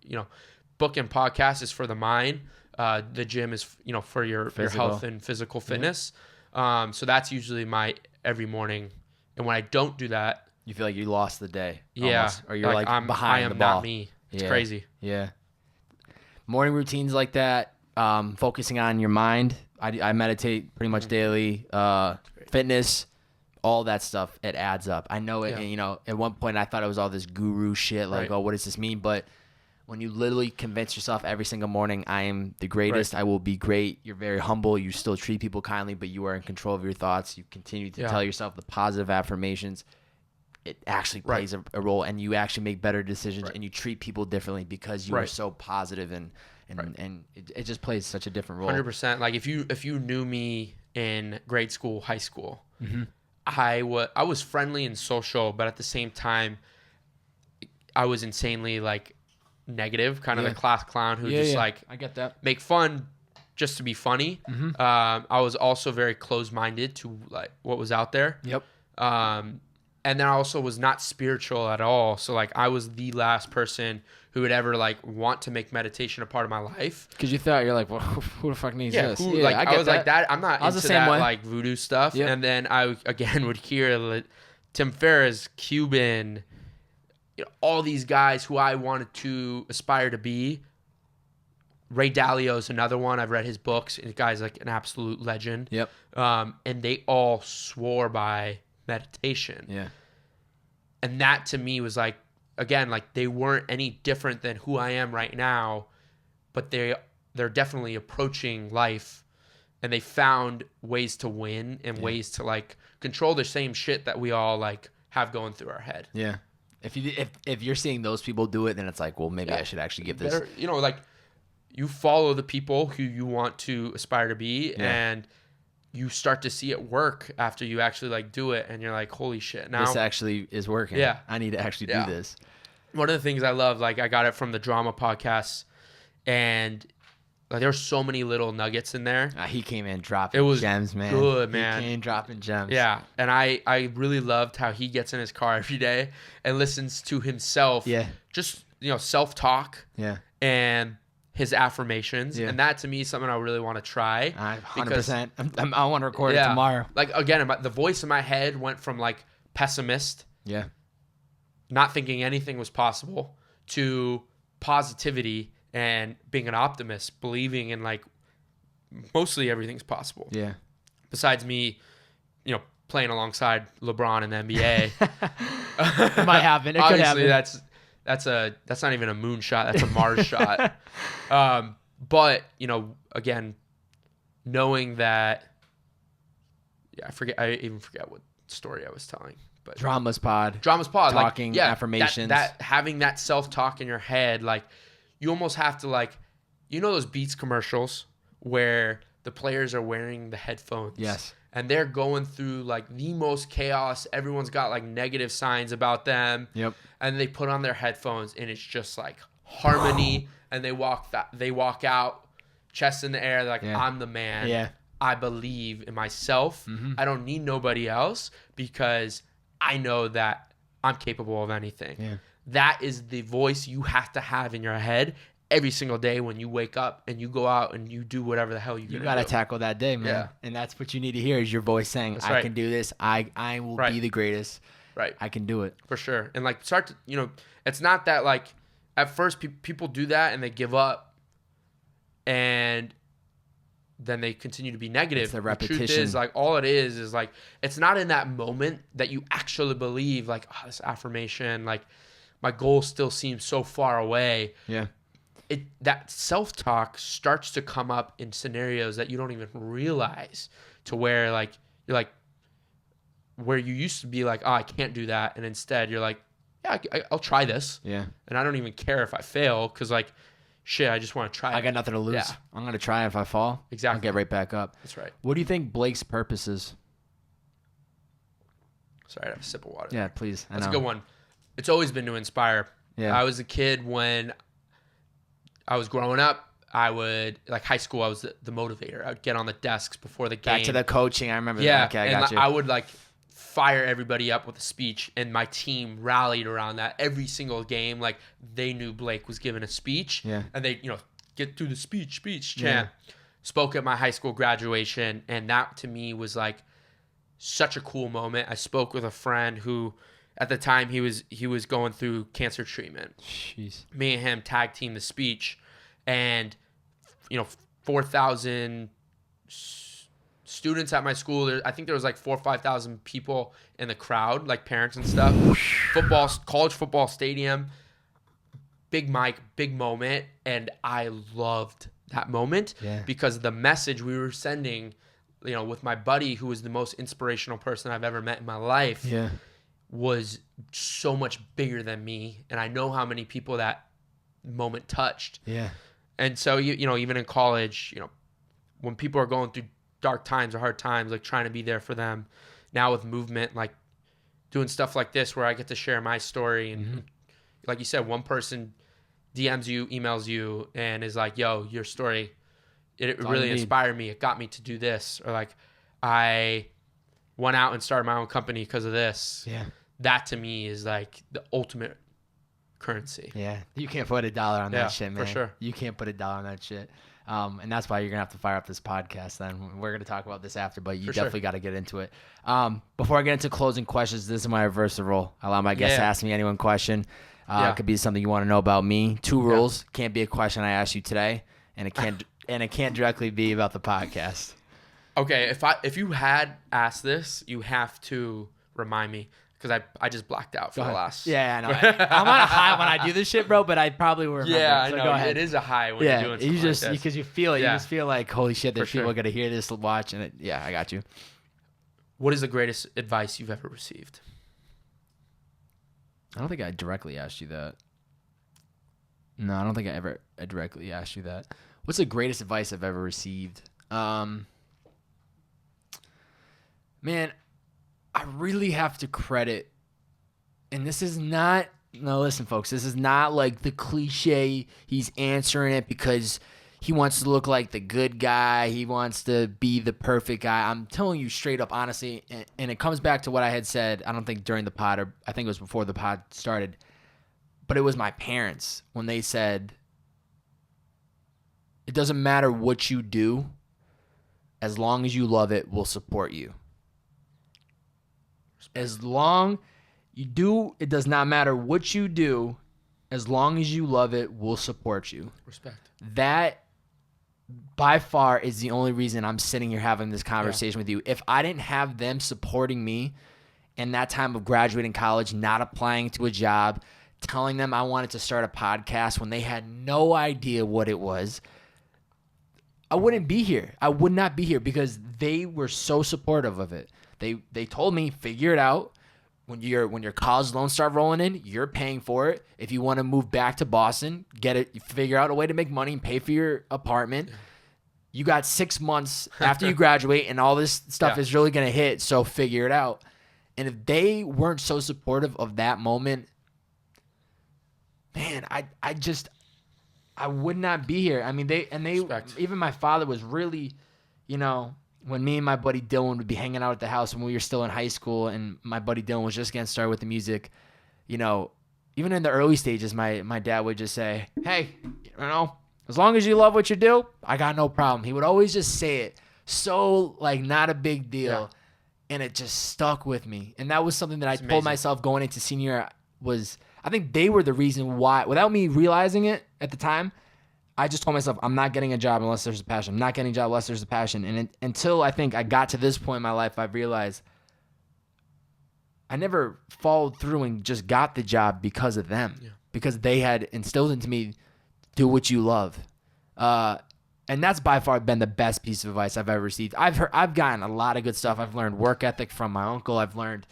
book and podcast is for the mind. The gym is, for your health and physical fitness. So that's usually my every morning. And when I don't do that, you feel like you lost the day. Yeah. Almost, or you're like I'm behind the ball. I am not me. It's crazy. Yeah. Morning routines like that, focusing on your mind. I meditate pretty much daily. Fitness, all that stuff, it adds up. I know it, and, at one point I thought it was all this guru shit, like, oh, what does this mean? But when you literally convince yourself every single morning, I am the greatest, I will be great. You're very humble. You still treat people kindly, but you are in control of your thoughts. You continue to tell yourself the positive affirmations. It actually plays a role, and you actually make better decisions, and you treat people differently because you are so positive, and it just plays such a different role. 100%. Like if you knew me in grade school, high school, I was friendly and social, but at the same time, I was insanely like negative, kind of the class clown who like I get that, make fun just to be funny. I was also very closed-minded to like what was out there. And then I also was not spiritual at all. So like I was the last person who would ever like want to make meditation a part of my life. Because you thought, you're like, well, who the fuck needs this? I was like that. I'm not into that like voodoo stuff. Yep. And then I again would hear Tim Ferriss, Cuban, all these guys who I wanted to aspire to be Ray Dalio's another one. I've read his books. The guy's like an absolute legend. Yep. And they all swore by meditation. Yeah. And that to me was like, again, like they weren't any different than who I am right now, but they're definitely approaching life, and they found ways to win and ways to like control the same shit that we all like have going through our head. Yeah. If you're seeing those people do it, then it's like, well, maybe I should actually give this. Better, like you follow the people who you want to aspire to be, and you start to see it work after you actually like do it, and you're like, holy shit, now This actually is working. Yeah. I need to actually do this. One of the things I love, like I got it from the drama podcast, and like there were so many little nuggets in there. He came in dropping It was gems, man. good, man. He came dropping gems. Yeah, and I really loved how he gets in his car every day and listens to himself. Yeah. Just self-talk. Yeah. And his affirmations, Yeah. and that to me is something I really want to try. 100%. I want to record it tomorrow. Like again, the voice in my head went from like pessimist, Yeah. not thinking anything was possible, to positivity and being an optimist, believing in like mostly everything's possible. Yeah. Besides me, playing alongside LeBron in the NBA. It might happen. It could Obviously, happen. that's not even a moon shot. That's a Mars shot. But again, knowing that, I even forget what story I was telling. But Drama's pod. Talking, like, affirmations. That having that self-talk in your head, like you almost have to like, those Beats commercials where the players are wearing the headphones. Yes. And they're going through like the most chaos. Everyone's got like negative signs about them. Yep. And they put on their headphones, and it's just like harmony. And they walk out, chest in the air. They're like, I'm the man. Yeah. I believe in myself. Mm-hmm. I don't need nobody else because I know that I'm capable of anything. Yeah. That is the voice you have to have in your head every single day when you wake up and you go out and you do whatever the hell you got to tackle that day, man. Yeah. And that's what you need to hear is your voice saying, That's I right. can do this. I will be the greatest. Right. I can do it. For sure. And like start to, it's not that like at first people do that and they give up and then they continue to be negative. It's the The repetition. truth is like all it is like it's not in that moment that you actually believe like, oh, this affirmation, like my goal still seems so far away. Yeah. That self-talk starts to come up in scenarios that you don't even realize, to where like you're like where you used to be like, oh, I can't do that, and instead you're like, yeah, I'll try this. Yeah. And I don't even care if I fail because like shit, I just want to try. I got nothing to lose. Yeah. I'm going to try. If I fall, Exactly. I'll get right back up. That's right. What do you think Blake's purpose is? Sorry, I have a sip of water. Yeah, please. That's a good one. It's always been to inspire. Yeah. I was a kid when I was growing up. I would, like high school, I was the motivator. I would get on the desks before the game. Back to the coaching. I remember Yeah, that. Okay, I and got you. I would like fire everybody up with a speech, and my team rallied around that every single game. Like they knew Blake was giving a speech, Yeah. and they get through the speech chant. Spoke at my high school graduation, and that to me was like such a cool moment. I spoke with a friend who, at the time, he was going through cancer treatment. Jeez. Me and him tag team the speech, and 4,000 students at my school. I think there was like 4,000 or 5,000 people in the crowd, like parents and stuff. College football stadium, big mic, big moment, and I loved that moment because the message we were sending, with my buddy who was the most inspirational person I've ever met in my life, was so much bigger than me, and I know how many people that moment touched. Yeah. And so even in college, when people are going through dark times or hard times, like trying to be there for them. Now with Mvmt, like doing stuff like this where I get to share my story, and like you said, one person DMs you, emails you, and is like, yo, your story, it really inspired me. It got me to do this. Or like, I went out and started my own company because of this. Yeah. That to me is like the ultimate currency. Yeah. You can't put $1 on that shit, man. for sure. You can't put $1 on that shit. And that's why you're going to have to fire up this podcast then. We're going to talk about this after, but you definitely got to get into it. Before I get into closing questions, this is my reverse rule. I allow my guests to ask me any one question. It could be something you want to know about me. 2 rules. Can't be a question I ask you today, and it can't directly be about the podcast. Okay, if you had asked this, you have to remind me because I just blacked out for the last. Yeah, I know. I'm on a high when I do this shit, bro. But I probably will remember. Yeah, I So know. Go ahead. It is a high when you're doing something you just like this. because you feel it. Yeah. You just feel like holy shit. There's For people sure. gonna hear this, watch, and yeah, I got you. What is the greatest advice you've ever received? I don't think I directly asked you that. No, I don't think I directly asked you that. What's the greatest advice I've ever received? Man, I really have to credit, and this is not, no, listen, folks, this is not like the cliche, he's answering it because he wants to look like the good guy, he wants to be the perfect guy. I'm telling you straight up, honestly, and it comes back to what I had said, I don't think during the pod, or I think it was before the pod started, but it was my parents when they said, it doesn't matter what you do, as long as you love it, we'll support you. As long you do, it does not matter what you do. As long as you love it, we'll support you. Respect. That, by far, is the only reason I'm sitting here having this conversation with you. If I didn't have them supporting me in that time of graduating college, not applying to a job, telling them I wanted to start a podcast when they had no idea what it was, I wouldn't be here. I would not be here because they were so supportive of it. They told me, figure it out. When your college loans start rolling in, you're paying for it. If you want to move back to Boston, get it. Figure out a way to make money and pay for your apartment. You got 6 months after you graduate, and all this stuff is really gonna hit. So figure it out. And if they weren't so supportive of that moment, man, I would not be here. I mean, they Respect. even my father was really, when me and my buddy Dylan would be hanging out at the house when we were still in high school, and my buddy Dylan was just getting started with the music, even in the early stages, my dad would just say, hey, as long as you love what you do, I got no problem. He would always just say it so like not a big deal, and it just stuck with me. And that was something that I told myself going into senior year was, I think they were the reason why, without me realizing it at the time, I just told myself, I'm not getting a job unless there's a passion. I'm not getting a job unless there's a passion. And until I think I got to this point in my life, I realized I never followed through and just got the job because of them. Yeah. Because they had instilled into me, do what you love. And that's by far been the best piece of advice I've ever received. I've gotten a lot of good stuff. I've learned work ethic from my uncle. I've learned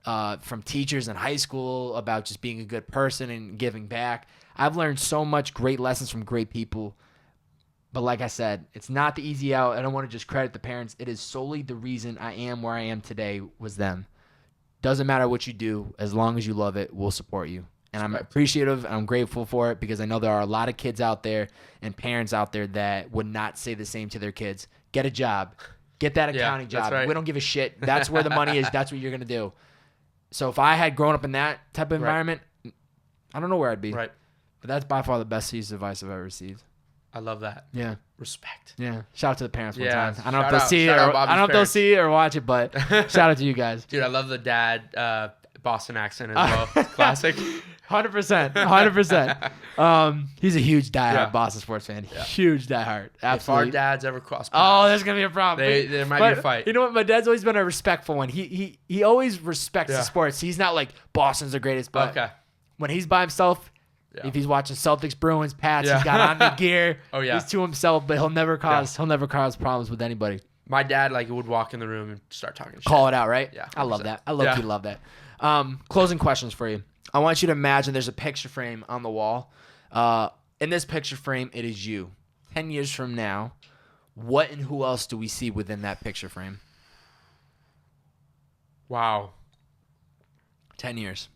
from teachers in high school about just being a good person and giving back. I've learned so much great lessons from great people. But like I said, it's not the easy out. I don't want to just credit the parents. It is solely the reason I am where I am today was them. Doesn't matter what you do. As long as you love it, we'll support you. And I'm appreciative and I'm grateful for it because I know there are a lot of kids out there and parents out there that would not say the same to their kids. Get a job. Get that accounting job. Right. We don't give a shit. That's where the money is. That's what you're going to do. So if I had grown up in that type of environment, I don't know where I'd be. Right. But that's by far the best piece of advice I've ever received. I love that. Yeah. Respect. Yeah. Shout out to the parents one Yeah, time. I don't know if shout they'll out- see it shout out or Bobby's I don't know if they'll parents. see it or watch it, but shout out to you guys. Dude, I love the dad Boston accent as well. It's classic. 100%. 100%. He's a huge diehard Yeah. Boston sports fan. Huge diehard. If our Absolutely. dads ever cross Oh, paths, there's gonna be a problem. there might be a fight. You know what? My dad's always been a respectful one. He always respects the sports. He's not like Boston's the greatest, but Okay. when he's by himself, if he's watching Celtics, Bruins, Pats, he's got on the gear. Oh, yeah. He's to himself, but he'll never cause problems with anybody. My dad would walk in the room and start talking shit. Call it out, right? Yeah, I love 100%. that. I love that. Closing questions for you. I want you to imagine there's a picture frame on the wall. In this picture frame, it is you. 10 years from now, what and who else do we see within that picture frame? Wow. 10 years.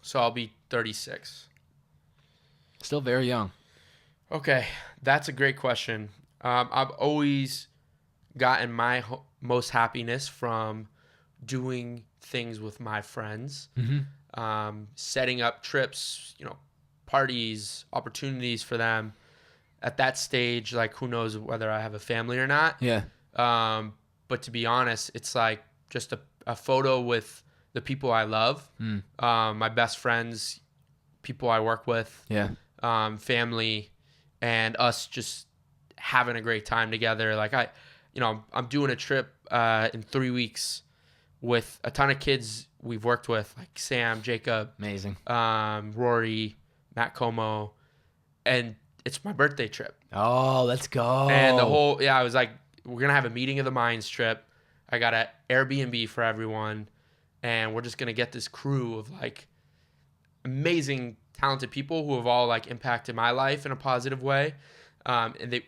So I'll be 36. Still very young. Okay, that's a great question. I've always gotten my most happiness from doing things with my friends, setting up trips, parties, opportunities for them. At that stage, who knows whether I have a family or not. Yeah. But to be honest, it's like just a photo with the people I love, my best friends, people I work with, Yeah. family, and us just having a great time together. Like I'm doing a trip in 3 weeks with a ton of kids we've worked with, like Sam, Jacob, Amazing. Rory, Matt Como, and it's my birthday trip. Oh, let's go. And I was like, we're gonna have a meeting of the minds trip. I got an Airbnb for everyone, and we're just gonna get this crew of like amazing, talented people who have all like impacted my life in a positive way. And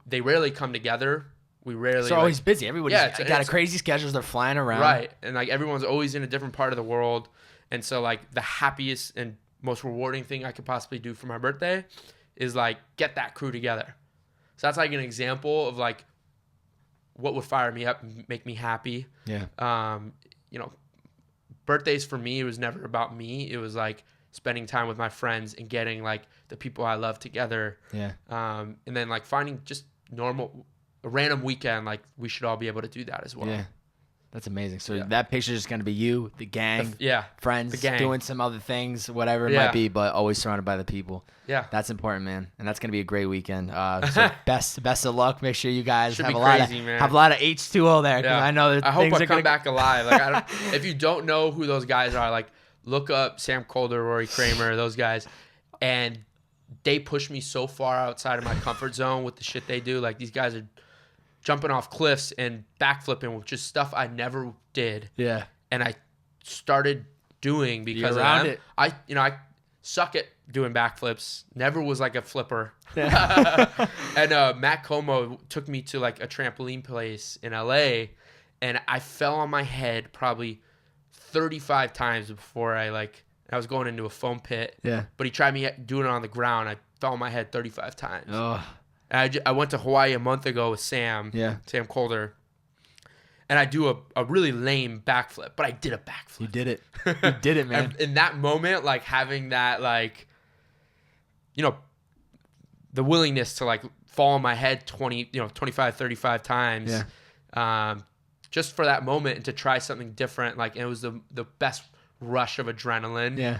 they rarely come together. We rarely. They're always busy. Everybody's got a crazy schedule. They're flying around. Right. And like everyone's always in a different part of the world. And so like the happiest and most rewarding thing I could possibly do for my birthday is like get that crew together. So that's like an example of like what would fire me up and make me happy. Yeah. Birthdays for me, it was never about me. It was like spending time with my friends and getting like the people I love together. Yeah. And then like finding just a random weekend, like we should all be able to do that as well. Yeah. That's amazing. So that picture is going to be you, the gang, friends, the gang. doing some other things, whatever it might be, but always surrounded by the people. Yeah. That's important, man. And that's going to be a great weekend. So best of luck. Make sure you guys Should have be a lot crazy, of man. have a lot of H2O there. Yeah. I know that I hope things I are come gonna... back alive. Like if you don't know who those guys are, like look up Sam Calder, Rory Kramer, those guys, and they push me so far outside of my comfort zone with the shit they do. Like these guys are jumping off cliffs and backflipping, which is stuff I never did. Yeah. And I started doing because You're around of them. it. I suck at doing backflips. Never was like a flipper. And Matt Como took me to like a trampoline place in LA, and I fell on my head probably 35 times before I was going into a foam pit. Yeah. But he tried me doing it on the ground. I fell on my head 35 times. Oh. And I went to Hawaii a month ago with Sam. Yeah. Sam Calder. And I do a really lame backflip, but I did a backflip. You did it. You did it, man. And in that moment, like having that, like, the willingness to like fall on my head 25, 35 times. Yeah. Just for that moment and to try something different. Like, it was the best rush of adrenaline. Yeah.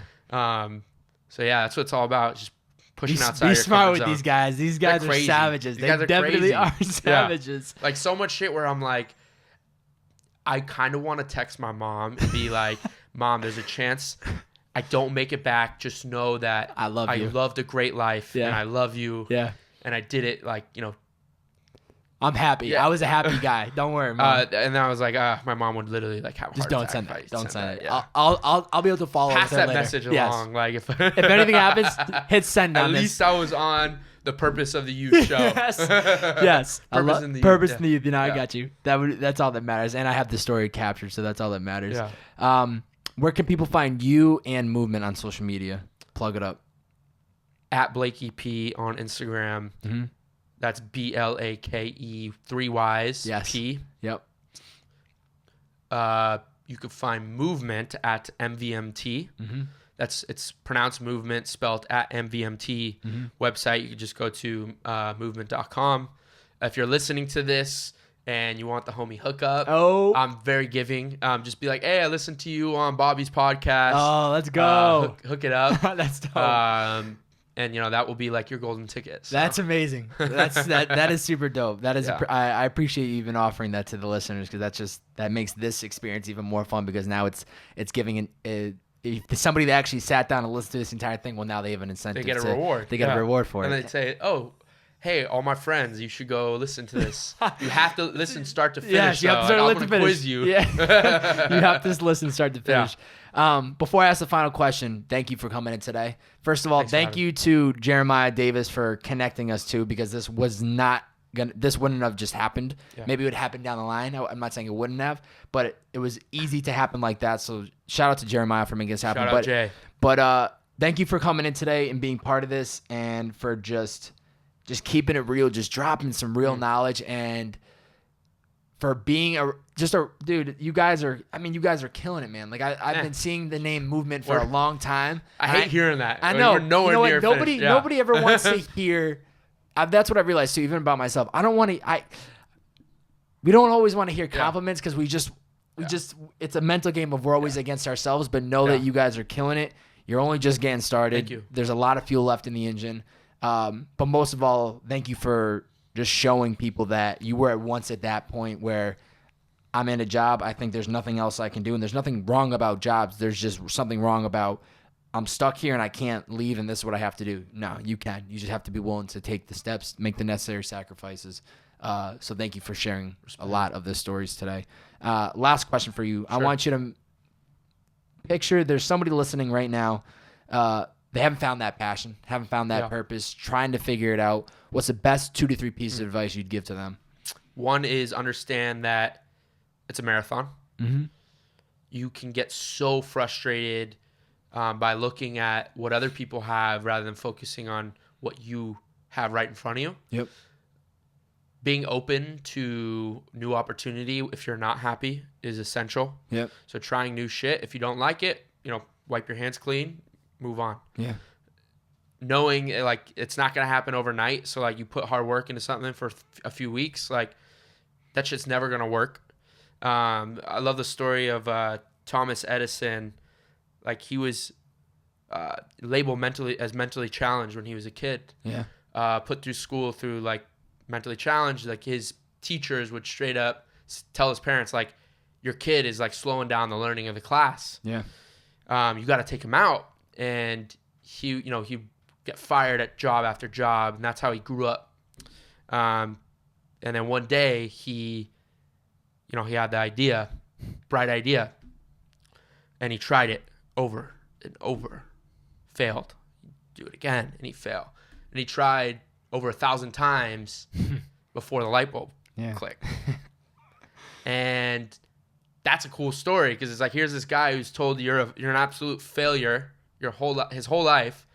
So yeah, that's what it's all about. Just pushing outside Be your smart comfort with zone. these guys. These guys They're are crazy. savages. These They guys are definitely crazy. are savages. Like so much shit where I'm like, I kind of want to text my mom and be like, Mom, there's a chance I don't make it back. Just know that I love you. I loved a great life and I love you. Yeah. And I did it like, I'm happy. Yeah. I was a happy guy. Don't worry, Mom. and then I was like, my mom would literally like have a Just heart don't attack send if I that. Don't send it. Yeah. I'll be able to follow Pass with her that later. message Yes. along. Like if anything happens, hit send at on this. least I was on the Purpose of the Youth show. Yes. Purpose in the Youth. Purpose Yeah. in the Youth. I Yeah. got you. That's all that matters. And I have the story captured, so that's all that matters. Yeah. Where can people find you and Movement on social media? Plug it up. At Blakey P on Instagram. Mm-hmm. That's BLAKE 3 Y's Yes. P. Yep. You can find Mvmt at MVMT. Mm-hmm. It's pronounced movement, spelled at MVMT. Mm-hmm. Website, you can just go to movement.com. If you're listening to this and you want the homie hookup, I'm very giving. Just be like, hey, I listened to you on Bobby's podcast. Oh, let's go. Hook it up. That's dope. And that will be like your golden ticket. So. That's amazing. That is super dope. That is Yeah. I appreciate you even offering that to the listeners, because that makes this experience even more fun, because now it's giving if somebody that actually sat down and listened to this entire thing, well, now they have an incentive. They get a reward. They get a reward for and it. And they say, oh, hey, all my friends, you should go listen to this. You have to listen start to finish. Yes, you have to start I'm to gonna finish. quiz you. Yeah. You have to just listen start to finish. Before I ask the final question, thank you for coming in today. First of all, thank you to Jeremiah Davis for connecting us too, because this wouldn't have just happened. Yeah. Maybe it would happen down the line. I'm not saying it wouldn't have, but it was easy to happen like that. So shout out to Jeremiah for making this happen. Shout out Jay. But thank you for coming in today and being part of this, and for just keeping it real, just dropping some real knowledge, and for being dude. You guys are killing it, man. Like I've been seeing the name Movement for a long time. I hate hearing that. I know. We're nowhere near Nobody finished. Yeah. nobody ever wants to hear. That's what I realized too, even about myself. I don't want to. We don't always want to hear compliments, because we just it's a mental game of we're always against ourselves. But know that you guys are killing it. You're only just getting started. Thank you. There's a lot of fuel left in the engine. But most of all, thank you for just showing people that you were at once at that point where I'm in a job. I think there's nothing else I can do. And there's nothing wrong about jobs. There's just something wrong about I'm stuck here and I can't leave and this is what I have to do. No, you can. You just have to be willing to take the steps, make the necessary sacrifices. So thank you for sharing a lot of the stories today. Last question for you. Sure. I want you to picture there's somebody listening right now. They haven't found that passion, haven't found that purpose, trying to figure it out. What's the best 2 to 3 pieces of advice you'd give to them? One is understand that it's a marathon. Mm-hmm. You can get so frustrated by looking at what other people have rather than focusing on what you have right in front of you. Yep. Being open to new opportunity if you're not happy is essential. Yep. So trying new shit. If you don't like it, wipe your hands clean, move on. Yeah. Knowing like it's not going to happen overnight. So like you put hard work into something for a few weeks, like that shit's never going to work. I love the story of Thomas Edison. Like he was labeled mentally challenged when he was a kid. Yeah. Put through school through like mentally challenged. Like his teachers would straight up tell his parents like, your kid is like slowing down the learning of the class. Yeah. You got to take him out. And he get fired at job after job, and that's how he grew up. And then one day he had the bright idea, and he tried it over and over, failed. Do it again, and he failed. And he tried over 1,000 times before the light bulb clicked. And that's a cool story because it's like, here's this guy who's told you're an absolute failure his whole life,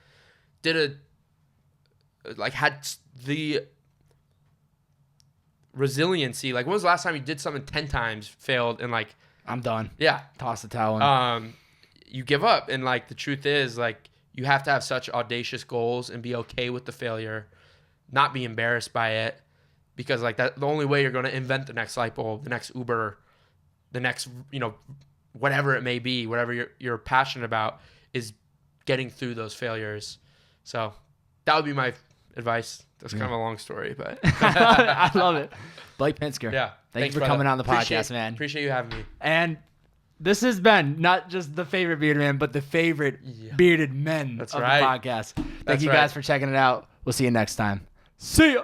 had the resiliency. Like, when was the last time you did something 10 times, failed, and like, I'm done. Yeah. Toss the towel in. You give up. And like, the truth is, like, you have to have such audacious goals and be okay with the failure, not be embarrassed by it, because like that, the only way you're going to invent the next light bulb, the next Uber, the next, whatever it may be, whatever you're passionate about, is getting through those failures. So that would be my advice. That's kind of a long story, but I love it. Blake Pinsker. Yeah. Thanks for coming on the podcast, man. Appreciate you having me. And this has been not just the favorite bearded man, but the favorite bearded men of the podcast. Thank you guys for checking it out. We'll see you next time. See ya.